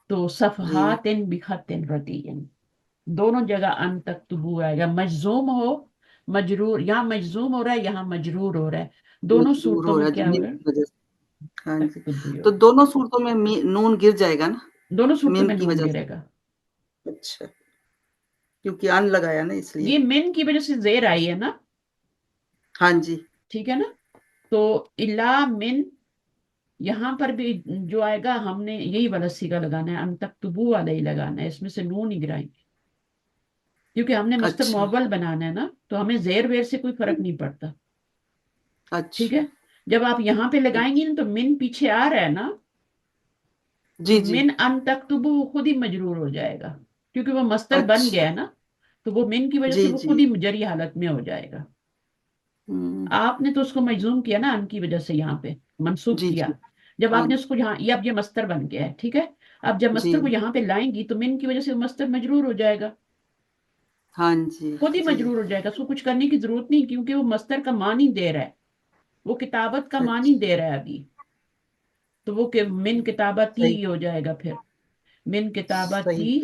तो जी, सफहातिन बिखतिन रतीन, दोनों जगह अन तक तुबू आएगा। मजजूम हो, मजरूर, यहाँ मजजूम हो रहा है, यहाँ मजरूर हो रहा है। दोनों मजबूर सूरतों हो रहा में है क्या हो ज़मीन रहा है? की वजह से। हाँ तक जी, तुबू हो तो रहा दोनों सूरतों में मी नून गिर जाएगा ना, है, दोनों सूरतों मीम में की नून वजह से? गिरेगा। अच्छा, क्योंकि अन लगाया ना इसलिए। ये मिन की वजह से जेर आई है ना, हाँ जी, ठीक है ना। तो इला मिन, यहाँ पर भी जो आएगा हमने यही वाला सीगा लगाना है, अन तक तुबू वाला ही लगाना है, इसमें से नून ही गिराएंगे, क्योंकि हमने मस्तर अच्छा, मोवल बनाना है ना, तो हमें जेर वेर से कोई फर्क नहीं पड़ता। ठीक अच्छा, है, जब आप यहाँ पे लगाएंगी ना, तो मिन पीछे आ रहा है ना, तो जी, जी, मिन अन तक तो वो खुद ही मजरूर हो जाएगा, क्योंकि वो मस्तर बन अच्छा, गया है ना। तो वो मिन की वजह से जी, वो खुद जी, ही जरी हालत में हो जाएगा। हुँ, आपने तो उसको मजलूम किया ना अन की वजह से, यहाँ पे मंसूब जी, किया। जी, जब हाँ आपने उसको यहाँ, ये अब ये मस्तर बन गया है, ठीक है। अब जब जी, मस्तर को यहाँ पे लाएंगी तो मिन की वजह से वो मस्तर मजरूर हो जाएगा, हाँ जी, खुद ही जी। मजरूर हो जाएगा, उसको कुछ करने की जरूरत नहीं, क्योंकि वो मस्तर का मान ही दे रहा है, वो किताबत का मान ही अच्छा, दे रहा है अभी। तो वो मिन सही, किताबती हो जाएगा फिर, मिन सही। किताबती।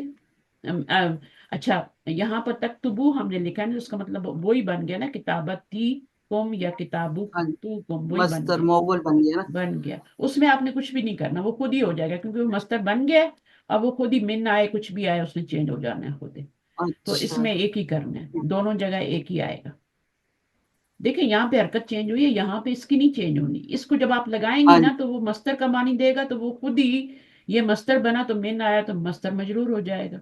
अम, अम, अच्छा, यहाँ पर तख्तुबू हमने लिखा है ना, उसका मतलब वो ही बन गया ना, किताबती कुम या किताबु हाँ, तू कुम, वही बन मस्तर गया। मोवल बन गया ना? बन गया, उसमें आपने कुछ भी नहीं करना, वो खुद ही हो जाएगा, क्योंकि वो मस्तर बन गया है। अब वो खुद ही मिन आए कुछ भी आए उसने चेंज हो जाना है खुद ही। तो अच्छा। इसमें एक ही करना है, दोनों जगह एक ही आएगा। देखिए यहाँ पे हरकत चेंज हुई है, यहाँ पे इसकी नहीं चेंज होनी, इसको जब आप लगाएंगी हाँ, ना तो वो मस्तर का मानी देगा, तो वो खुद ही, ये मस्तर बना तो मिन आया तो मस्तर मजरूर हो जाएगा।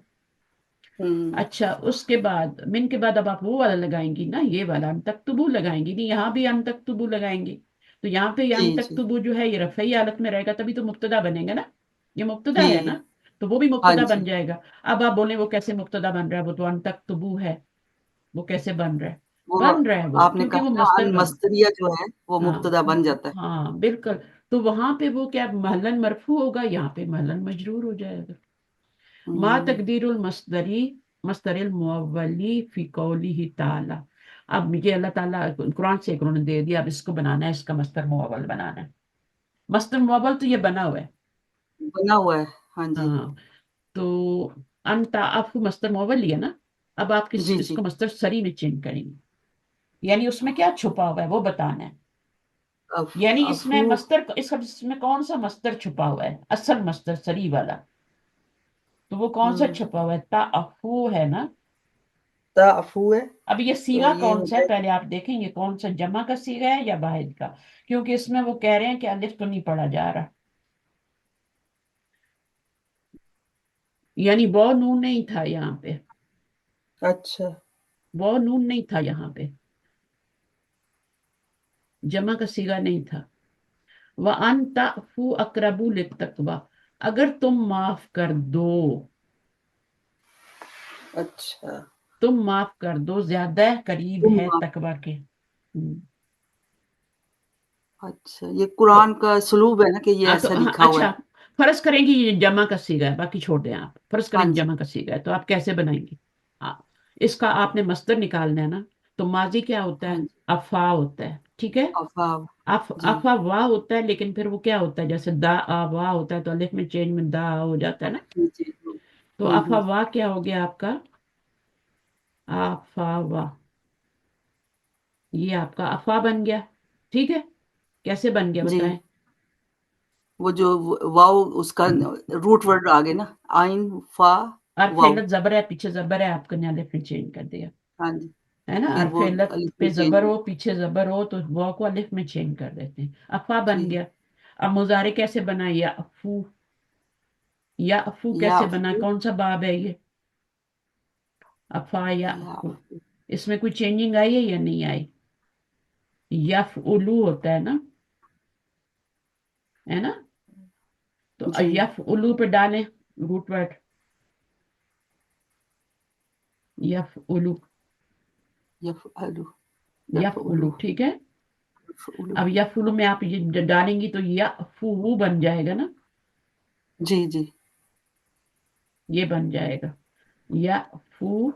हुँ, अच्छा, उसके बाद मिन के बाद अब आप वो वाला लगाएंगी ना, ये वाला अनतक्तुबू लगाएंगी, नहीं यहाँ भी अनतक्तुबू लगाएंगी। तो यहाँ पे ये जी, जी, अनतक्तुबू जो है ये रफ़ई हालत में रहेगा, तभी तो मुब्तदा बनेगा ना, ये मुब्तदा है जी, ना, तो वो भी हाँ मुब्तदा बन जी। जाएगा। अब आप बोले वो कैसे मुब्तदा बन रहा है, वो तो अनतक्तुबू है, वो कैसे बन रहा है? वो बन रहा है वो, आपने क्योंकि वो कहा ना मस्तर बन, अल-मस्दरिया जो है, वो हाँ मुब्तदा बन जाता है। हाँ बिल्कुल। तो वहां पे वो क्या महलन मरफू होगा, यहाँ पे महलन मजरूर हो जाएगा। मा हुँ, तकदीरुल मस्दरी, मस्दरिल मुअव्वली फी कौलिही ताला। अब मुझे अल्लाह ताला कुरान से एक उन्होंने दे दिया, अब इसको बनाना है, इसका मस्दर मुअव्वल बनाना है। मस्दर मुअव्वल तो ये बना हुआ है। बना हुआ है। हाँ जी। हाँ, तो अंता आपको मस्दर मुअव्वल लिया ना, अब आप जी, जी। इसको मस्दर सरी में चेंज करेंगे, यानी उसमें क्या छुपा हुआ है वो बताना है। यानी इसमें अफ़ू इसमें कौन सा मस्दर छुपा हुआ है, असल मस्दर सरी वाला, तो वो कौन सा हुँ, छुपा हुआ है, ताअफू है ना। ताअफ़ू है, अब ये तो सीगा ये कौन हो सा है, जाएगा पहले आप देखेंगे कौन सा जमा का सीगा है या वाहिद का, क्योंकि इसमें वो कह रहे हैं कि अलिफ तो नहीं पढ़ा जा रहा, यानी वो नून नहीं था यहाँ पे, अच्छा, वो नून नहीं था यहाँ पे, जमा का सीगा नहीं था। व अन तफू अकरबू लित्तकवा, अगर तुम माफ कर दो, अच्छा। तुम माफ कर दो, ज्यादा करीब तुम है आप तकवा के। अच्छा, ये तो कुरान का उसलूब है ना कि ये हाँ, तो ऐसा हाँ लिखा हुआ अच्छा, है। फर्ज करें कि ये जमा का सीगा है, बाकी छोड़ दें आप, फर्ज हाँ करें कि जी, जमा का सीगा है, तो आप कैसे बनाएंगे? आ, इसका आपने मस्दर निकालना है ना, तो माजी क्या होता हाँ है, जी। अफा होता है, ठीक है। अफ़ाव जी, अफा वाह होता है, लेकिन फिर वो क्या होता है, जैसे दा आ वाह होता है तो अलिफ में चेंज में दा आ हो जाता है ना। जी, जी। तो अफा वाह क्या हो गया आपका, अफा वाह, ये आपका अफा बन गया, ठीक है। कैसे बन गया जी। बताएं? वो जो वाव उसका रूट वर्ड आ गया ना, आइन, फा, और वाव। फेलत जबर है, पीछे जबर है, आपने अलिफ में चेंज कर दिया, हाँ जी, है ना। फिर और वो फेलत अलिफ में पे चेंज जबर हो हो, पीछे जबर हो, तो वो को अलिफ में चेंज कर देते हैं, अफा बन जी, गया। अब मुजारे कैसे बना, या अफू, या अफू कैसे बना, याफ़ू, कौन सा बाब है ये, अफा या अफू, याफ़ू। इसमें कोई चेंजिंग आई है या नहीं आई? यफ उलू होता है ना, तो जी, यफ उलू पे डालें रूट वर्ड, यफ उलू, यफ़अलु, यफ यफ़उलु, उलू, ठीक है। यफ़उलु। अब यफ उलू में आप ये डालेंगी तो यफू बन जाएगा ना, जी, जी, ये बन जाएगा, यफू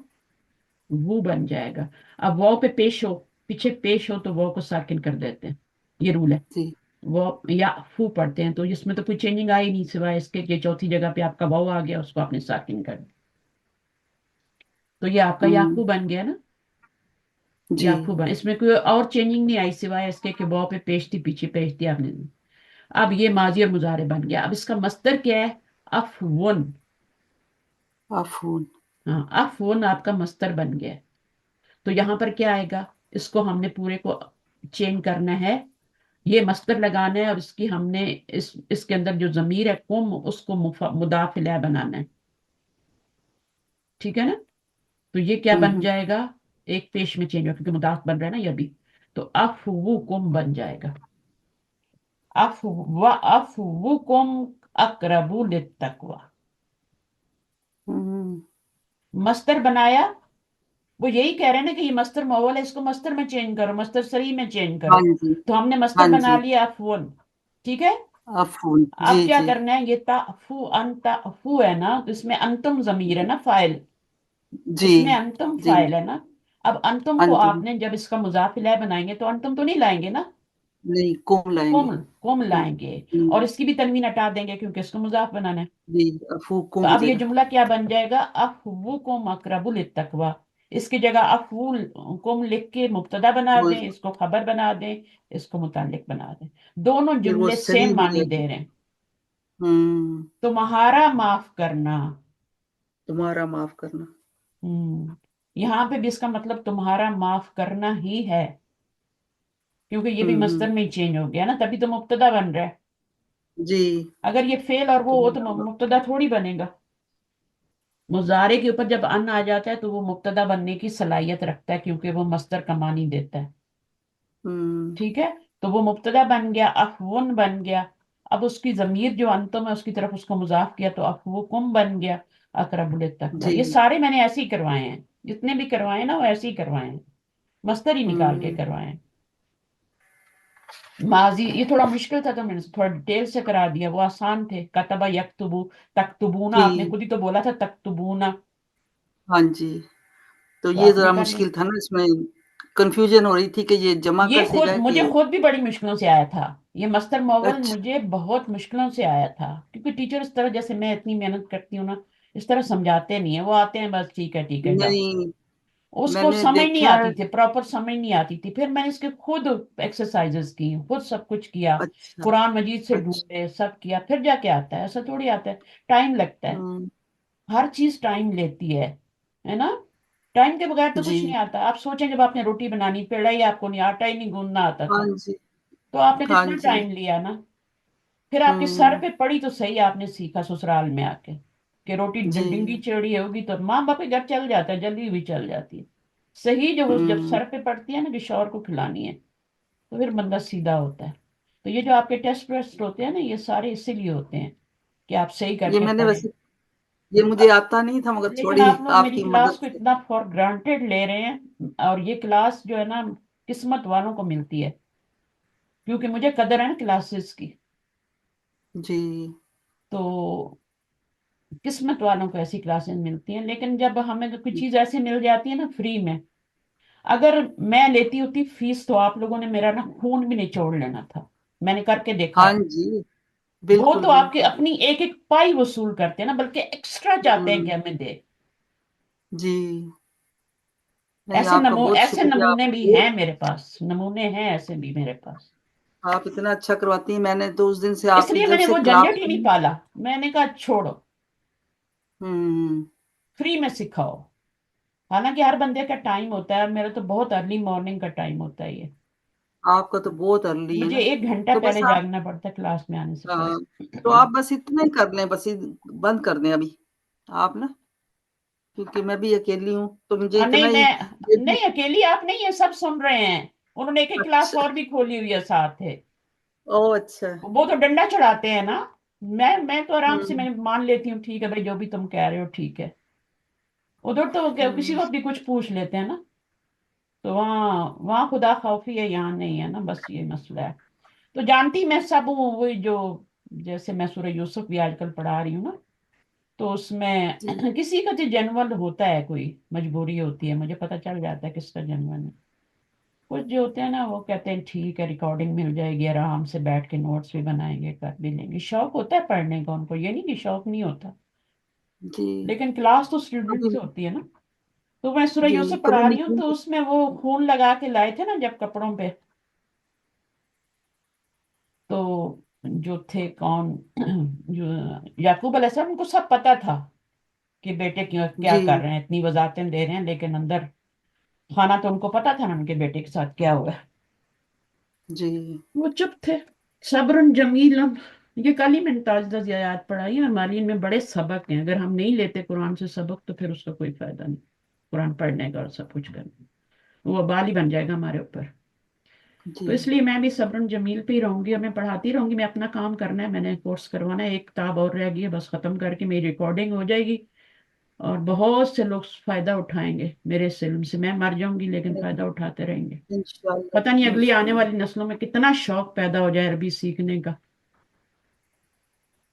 वो बन जाएगा। अब वाव पे पेश हो, पीछे पेश हो तो वाव को साकिन कर देते हैं, ये रूल है। जी। वो या फू पढ़ते हैं, तो इसमें तो कोई चेंजिंग आई नहीं, सिवाय इसके कि चौथी जगह पे आपका वाव आ गया, उसको आपने साकिन कर दिया, तो ये आपका हुँ, याफू बन गया ना। जी, याफू बन, इसमें कोई और चेंजिंग नहीं आई, सिवाय इसके कि वाव पे पेश थी, पीछे पेश थी आपने। अब ये माजी और मुजारे बन गया, अब इसका मस्दर क्या है, अफवन। अफ़ून। हाँ, अफवन आपका मस्दर बन गया, तो यहाँ पर क्या आएगा, इसको हमने पूरे को चेंज करना है, ये मस्तर लगाना है, और इसकी हमने इसके अंदर जो जमीर है कुम, उसको मुदाफिला बनाना है, ठीक है ना। तो ये क्या हुँ, बन हुँ, जाएगा, एक पेश में चेंज हो, क्योंकि मुदाफ बन रहा है ना ये भी, तो अफ वो कुम बन जाएगा, अफ वो कुम अकरबू लित्तकवा। हुँ। मस्तर बनाया, वो यही कह रहे हैं ना कि ये मस्तर मोवल है, इसको मस्तर में चेंज करो, मस्तर सरी में चेंज करो। हाँ जी, तो हमने मस्तर हाँ बना जी, लिया अफवन, ठीक है। अफून, अब जी क्या जी। करना है, ये ताफू अनताफू है ना, तो इसमें अंतम जमीर है ना, फाइल। जी इसमें अंतम जी। फाइल है ना। अब अंतम को अंतुम। आपने जब इसका मुजाफ इलैह बनाएंगे तो अंतम तो नहीं लाएंगे ना, नहीं, कुम लाएंगे। कुम लाएंगे। और इसकी भी तनवीन हटा देंगे क्योंकि इसको मुजाफ बनाना है। जी, अफू तो कुम हो अब ये जाएगा। जुमला क्या बन जाएगा, अफवुकुम अकरबु लित्तकवा। इसकी जगह अफूल कुम लिख के मुब्तदा बना वो दें, इसको खबर बना दें, इसको मुताल्लिक बना दें। दोनों फिर वो जुमले सही सेम हो मानी जाएगा। दे रहे हैं। हम्म। तुम्हारा माफ करना। तुम्हारा माफ करना। यहाँ पे भी इसका मतलब तुम्हारा माफ करना ही है, क्योंकि ये भी मस्दर हम्म। में ही चेंज हो गया ना, तभी तो मुब्तदा बन रहा है। जी। अगर ये फेल और वो हो तो तुम्हारा माफ। मुब्तदा थोड़ी बनेगा। मुजारे के ऊपर जब अन आ जाता है तो वो मुब्तदा बनने की सलाहियत रखता है, क्योंकि वो मस्दर का मानी देता है। हम्म। ठीक है। तो वो मुब्तदा बन गया, अफवन बन गया। अब उसकी जमीर जो अंतम है उसकी तरफ उसको मुजाफ किया तो अफवकुम बन गया, अकरबुल तकवा। जी। ये सारे मैंने ऐसे ही करवाए हैं, जितने भी करवाए ना वो ऐसे ही करवाए हैं, मस्तर ही निकाल के हम्म। करवाए हैं। माजी ये थोड़ा मुश्किल था तो मैंने थोड़ा डिटेल से करा दिया, वो आसान थे। कतबा यकतुबू, तकतुबूना आपने जी। खुद ही तो बोला था, तकतुबूना। हाँ जी। तो तो ये आपने ज़रा कर लिया। मुश्किल था ना इसमें, कन्फ्यूज़न हो रही थी कि ये जमा ये कर खुद देगा मुझे कि। खुद भी बड़ी मुश्किलों से आया था। ये मस्तर मोवल अच्छा। मुझे बहुत मुश्किलों से आया था, क्योंकि टीचर इस तरह, जैसे मैं इतनी मेहनत करती हूँ ना, इस तरह समझाते नहीं है। वो आते हैं बस ठीक है जाओ। नहीं, उसको मैंने समझ नहीं देखा आती है। थी, प्रॉपर समझ नहीं आती थी। फिर मैंने इसके खुद एक्सरसाइजेस की, खुद सब कुछ किया। अच्छा, कुरान मजीद से अच्छा। ढूंढे, सब किया, फिर जाके आता है। ऐसा थोड़ी आता है, टाइम लगता है। हुँ, हर चीज टाइम लेती है ना। टाइम के बगैर तो कुछ नहीं जी। आता। आप सोचें, जब आपने रोटी बनानी, पेड़ा ही आपको नहीं, आटा ही नहीं गूंदना आता हाँ था, जी, तो आपने हाँ कितना जी। टाइम लिया ना। फिर आपके सर हुँ, पे पड़ी तो सही, आपने सीखा ससुराल में आके कि रोटी डिंगी जी। चढ़ी होगी तो माँ बाप के घर चल जाता है, जल्दी भी चल जाती है। सही जो वो जब हुँ, सर पे पड़ती है ना कि शौहर को खिलानी है, तो फिर बंदा सीधा होता है। तो ये जो आपके टेस्ट वेस्ट होते हैं ना, ये सारे इसीलिए होते हैं कि आप सही ये करके मैंने पढ़ें। वैसे, ये मुझे आता नहीं था मगर लेकिन थोड़ी आप लोग मेरी आपकी क्लास मदद को से। इतना फॉर ग्रांटेड ले रहे हैं, और ये क्लास जो है ना, किस्मत वालों को मिलती है, क्योंकि मुझे कदर है ना क्लासेस की। जी। तो किस्मत वालों को ऐसी क्लासेस मिलती हैं। लेकिन जब हमें तो कोई चीज ऐसी मिल जाती है ना फ्री में, अगर मैं लेती होती फीस तो आप लोगों ने मेरा ना खून भी निचोड़ लेना था। मैंने करके देखा हाँ है। जी, वो बिल्कुल, तो आपकी बिल्कुल। अपनी एक एक पाई वसूल करते हैं ना, बल्कि एक्स्ट्रा चाहते हैं कि हुँ, हमें दे। जी। नहीं, आपका बहुत ऐसे शुक्रिया, नमूने आप भी बहुत, हैं मेरे पास, नमूने हैं ऐसे भी मेरे पास। आप इतना अच्छा करवाती हैं। मैंने तो उस दिन से आपकी इसलिए जब मैंने से वो क्लास झंझट ही नहीं हुई। पाला। मैंने कहा छोड़ो, हुँ, फ्री में सिखाओ। हालांकि हर बंदे का टाइम होता है, मेरा तो बहुत अर्ली मॉर्निंग का टाइम होता है ये। आपका तो बहुत अर्ली है मुझे ना। 1 घंटा तो बस पहले आप, जागना पड़ता है क्लास में आने से हाँ, तो पहले। आप बस इतना ही कर लें, बस बंद कर दें अभी आप ना, क्योंकि मैं भी अकेली हूँ तो मुझे इतना नहीं ही मैं नहीं अकेली, आप नहीं, ये सब सुन रहे हैं। उन्होंने एक क्लास अच्छा। और भी खोली हुई है साथ है। ओह अच्छा। वो तो डंडा चढ़ाते हैं ना। मैं तो आराम से हम्म। मैं मान लेती हूँ, ठीक है भाई, जो भी तुम कह रहे हो ठीक है। उधर तो किसी हम्म। को भी कुछ पूछ लेते हैं ना। तो वहाँ वहाँ खुदा खौफी है, यहाँ नहीं है ना, बस ये मसला है। तो जानती मैं सब हूँ, वही जो, जैसे मैं सूरह यूसुफ भी आजकल पढ़ा रही हूँ ना, तो उसमें जी। किसी का जो जन्मल होता है, कोई मजबूरी होती है, मुझे पता चल जाता है किसका जन्मल है। कुछ जो होते हैं ना वो कहते हैं ठीक है, रिकॉर्डिंग मिल जाएगी, आराम से बैठ के नोट्स भी बनाएंगे, कर भी लेंगे। शौक होता है पढ़ने का उनको, ये नहीं कि शौक नहीं होता। जी। लेकिन क्लास तो स्टूडेंट कभी। से होती है ना। तो मैं सूरह जी, यूसुफ कभी पढ़ा रही हूँ, निकली। तो उसमें वो खून लगा के लाए थे ना जब कपड़ों पे, तो जो थे कौन, जो याकूब अलैहिस्सलाम, उनको सब पता था कि बेटे क्यों क्या जी। कर रहे हैं, इतनी वजाहतें दे रहे हैं, लेकिन अंदर खाना तो उनको पता था ना उनके बेटे के साथ क्या हुआ है। जी। वो चुप थे। सब्रन जमीलन। ये कल ही मैंने ताजदस आयत पढ़ाई है, हमारी इनमें बड़े सबक हैं। अगर हम नहीं लेते कुरान से सबक तो फिर उसका कोई फायदा नहीं, कुरान पढ़ने का और सब कुछ करने का। वो बाल ही बन जाएगा हमारे ऊपर। जी। तो इसलिए मैं भी सब्रन जमील पे ही रहूंगी, और मैं पढ़ाती रहूंगी। मैं अपना काम करना है, मैंने कोर्स करवाना है। एक किताब और रह गई है, बस खत्म करके मेरी रिकॉर्डिंग हो जाएगी, और बहुत से लोग फायदा उठाएंगे मेरे इस इल्म से। मैं मर जाऊंगी लेकिन फायदा उठाते रहेंगे। पता नहीं इंशाल्लाह, अगली आने इंशाल्लाह। वाली नस्लों में कितना शौक पैदा हो जाए अरबी सीखने का।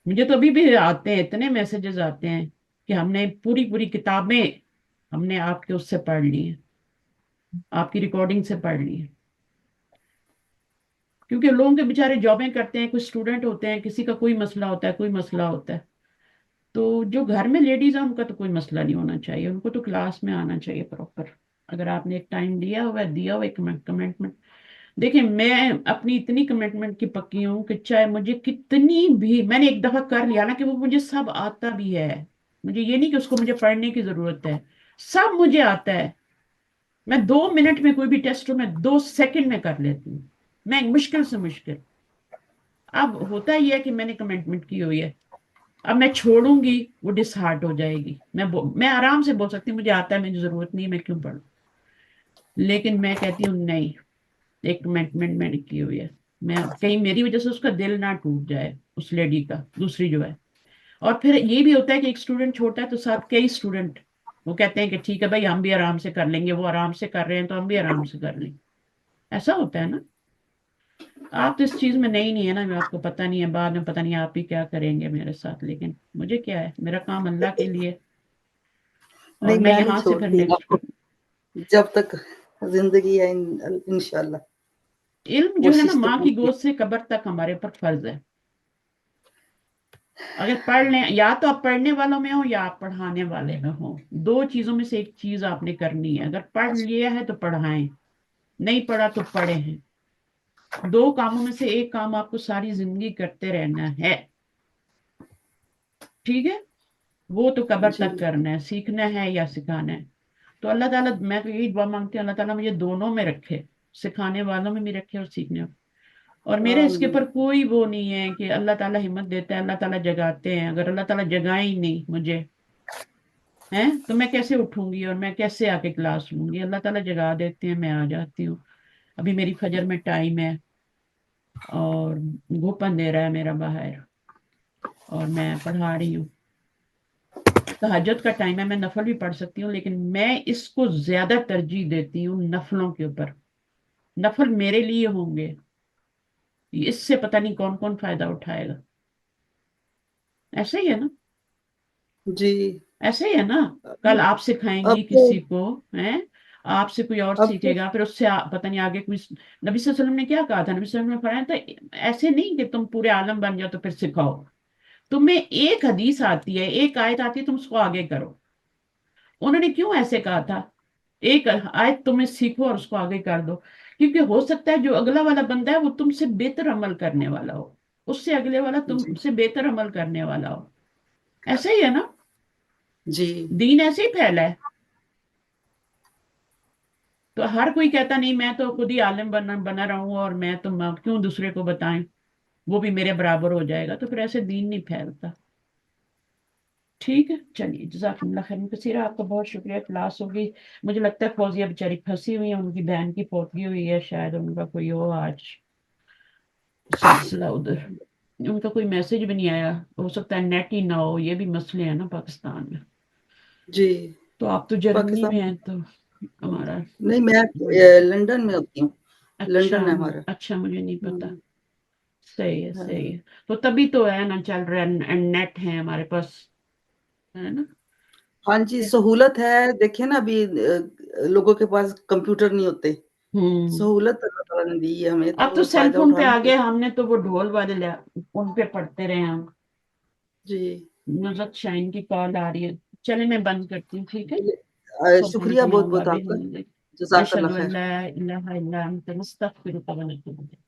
मुझे तो अभी भी आते हैं, इतने मैसेजेस आते हैं कि हमने पूरी पूरी किताबें हमने आपके उससे पढ़ ली हैं, आपकी रिकॉर्डिंग से पढ़ ली है। क्योंकि लोगों के बेचारे जॉबें करते हैं, कुछ स्टूडेंट होते हैं, किसी का कोई मसला होता है, कोई मसला होता है। तो जो घर में लेडीज है उनका तो कोई मसला नहीं होना चाहिए, उनको तो क्लास में आना चाहिए प्रॉपर। अगर आपने एक टाइम दिया हुआ एक कमिटमेंट। देखिए मैं अपनी इतनी कमिटमेंट की पक्की हूँ कि चाहे मुझे कितनी भी, मैंने एक दफा कर लिया ना कि वो मुझे सब आता भी है। मुझे ये नहीं कि उसको मुझे पढ़ने की जरूरत है, सब मुझे आता है। मैं 2 मिनट में कोई भी टेस्ट हो मैं 2 सेकंड में कर लेती हूँ, मैं मुश्किल से मुश्किल। अब होता ही है कि मैंने कमिटमेंट की हुई है, अब मैं छोड़ूंगी वो डिसहार्ट हो जाएगी। मैं आराम से बोल सकती हूँ मुझे आता है, मुझे जरूरत नहीं है, मैं क्यों पढ़ूं। लेकिन मैं कहती हूँ नहीं, एक कमिटमेंट मैंने की हुई है। मैं कहीं मेरी वजह से उसका दिल ना टूट जाए, उस लेडी का, दूसरी जो है। और फिर ये भी होता है कि एक स्टूडेंट छोटा है तो साथ कई स्टूडेंट वो कहते हैं कि ठीक है भाई हम भी आराम से कर लेंगे, वो आराम से कर रहे हैं तो हम भी आराम से कर लेंगे। ऐसा होता है ना। आप तो इस चीज में नहीं है ना, आपको पता नहीं है, बाद में पता नहीं आप ही क्या करेंगे मेरे साथ, लेकिन मुझे क्या है, मेरा काम अल्लाह के लिए। और नहीं, मैं मैं नहीं यहाँ से फिर छोड़ती नेक्स्ट। आपको, जब तक जिंदगी है इंशाल्लाह इल्म जो है ना कोशिश तो माँ की पूरी है। गोद से कब्र तक हमारे ऊपर फर्ज है। अगर पढ़ लें, या तो आप पढ़ने वालों में हो या आप पढ़ाने वाले में हो, दो चीजों में से एक चीज आपने करनी है। अगर पढ़ लिया है तो पढ़ाएं, नहीं पढ़ा तो पढ़े हैं। दो कामों में से एक काम आपको सारी जिंदगी करते रहना है। ठीक है। वो तो कब्र जी, तक करना है, सीखना है या सिखाना है। तो अल्लाह ताला, मैं तो यही दुआ मांगती हूँ अल्लाह ताला मुझे दोनों में रखे, सिखाने वालों में भी रखे और सीखने वालों। और मेरे इसके आमीन। ऊपर कोई वो नहीं है कि अल्लाह ताला हिम्मत देता है, अल्लाह ताला जगाते हैं। अगर अल्लाह ताला जगाए ही नहीं मुझे, है तो मैं कैसे उठूंगी और मैं कैसे आके क्लास लूंगी। अल्लाह ताला जगा देते हैं, मैं आ जाती हूँ। अभी मेरी फजर में टाइम है और धूप अंधेरा है मेरा बाहर, और मैं पढ़ा रही हूँ। तहज्जुद का टाइम है, मैं नफल भी पढ़ सकती हूँ, लेकिन मैं इसको ज्यादा तरजीह देती हूँ नफलों के ऊपर। नफल मेरे लिए होंगे, इससे पता नहीं कौन कौन फायदा उठाएगा। ऐसे ही है ना। जी। ऐसे ही है ना। कल आप सिखाएंगी अब तो किसी को, है, आपसे कोई और अब तो सीखेगा, फिर उससे पता नहीं आगे कोई। नबी सल्लल्लाहु अलैहि वसल्लम ने क्या कहा था, नबी सल्लल्लाहु अलैहि वसल्लम ने फरमाया था ऐसे नहीं कि तुम पूरे आलम बन जाओ तो फिर सिखाओ। तुम्हें एक हदीस आती है, एक आयत आती है, तुम उसको आगे करो। उन्होंने क्यों ऐसे कहा था, एक आयत तुम्हें सीखो और उसको आगे कर दो। क्योंकि हो सकता है जो अगला वाला बंदा है वो तुमसे बेहतर अमल करने वाला हो, उससे अगले वाला जी, तुमसे बेहतर अमल करने वाला हो। ऐसा ही है ना। जी, दीन ऐसे ही फैला है। तो हर कोई कहता नहीं मैं तो खुद ही आलिम बना बना रहा हूं और मैं तो क्यों दूसरे को बताएं, वो भी मेरे बराबर हो जाएगा, तो फिर ऐसे दीन नहीं फैलता। ठीक है, चलिए जज़ाकल्लाह खैरन कसीरा, आपका बहुत शुक्रिया। क्लास होगी। मुझे लगता है फौजिया बेचारी फंसी हुई है, उनकी बहन की पोतगी हुई है, शायद उनका कोई हो आज सिलसिला उधर। उनका कोई मैसेज भी नहीं आया, हो सकता है नेट ही ना हो, ये भी मसले हैं ना पाकिस्तान में। जी। तो आप तो जर्मनी में पाकिस्तान, हैं तो हमारा। नहीं मैं लंदन में होती हूँ। अच्छा। लंदन है हमारा। अच्छा, मुझे नहीं पता। हम्म, सही है सही हाँ। है। तो तभी तो है ना, चल रहा है, नेट है हमारे पास, है ना। हाँ जी, सहूलत है। देखिए ना अभी लोगों के पास कंप्यूटर नहीं होते। हम्म। सहूलत अल्लाह ताला ने दी है हमें, अब तो तो सेल फ़ायदा फोन पे आ उठाना गए, चाहिए। हमने तो वो ढोल वाले उन पे पढ़ते रहे हम। जी। नुसरत शाइन की कॉल आ रही है, चलिए मैं बंद करती हूँ, ठीक है। शुक्रिया सुब्हानक बहुत-बहुत अल्लाहुम्मा आपका। बिहम्दिक, जज़ाकल्लाह अशहदु खैर। अल्ला इलाहा इल्ला अंत, नस्तगफिरुका व नतूबु इलैक।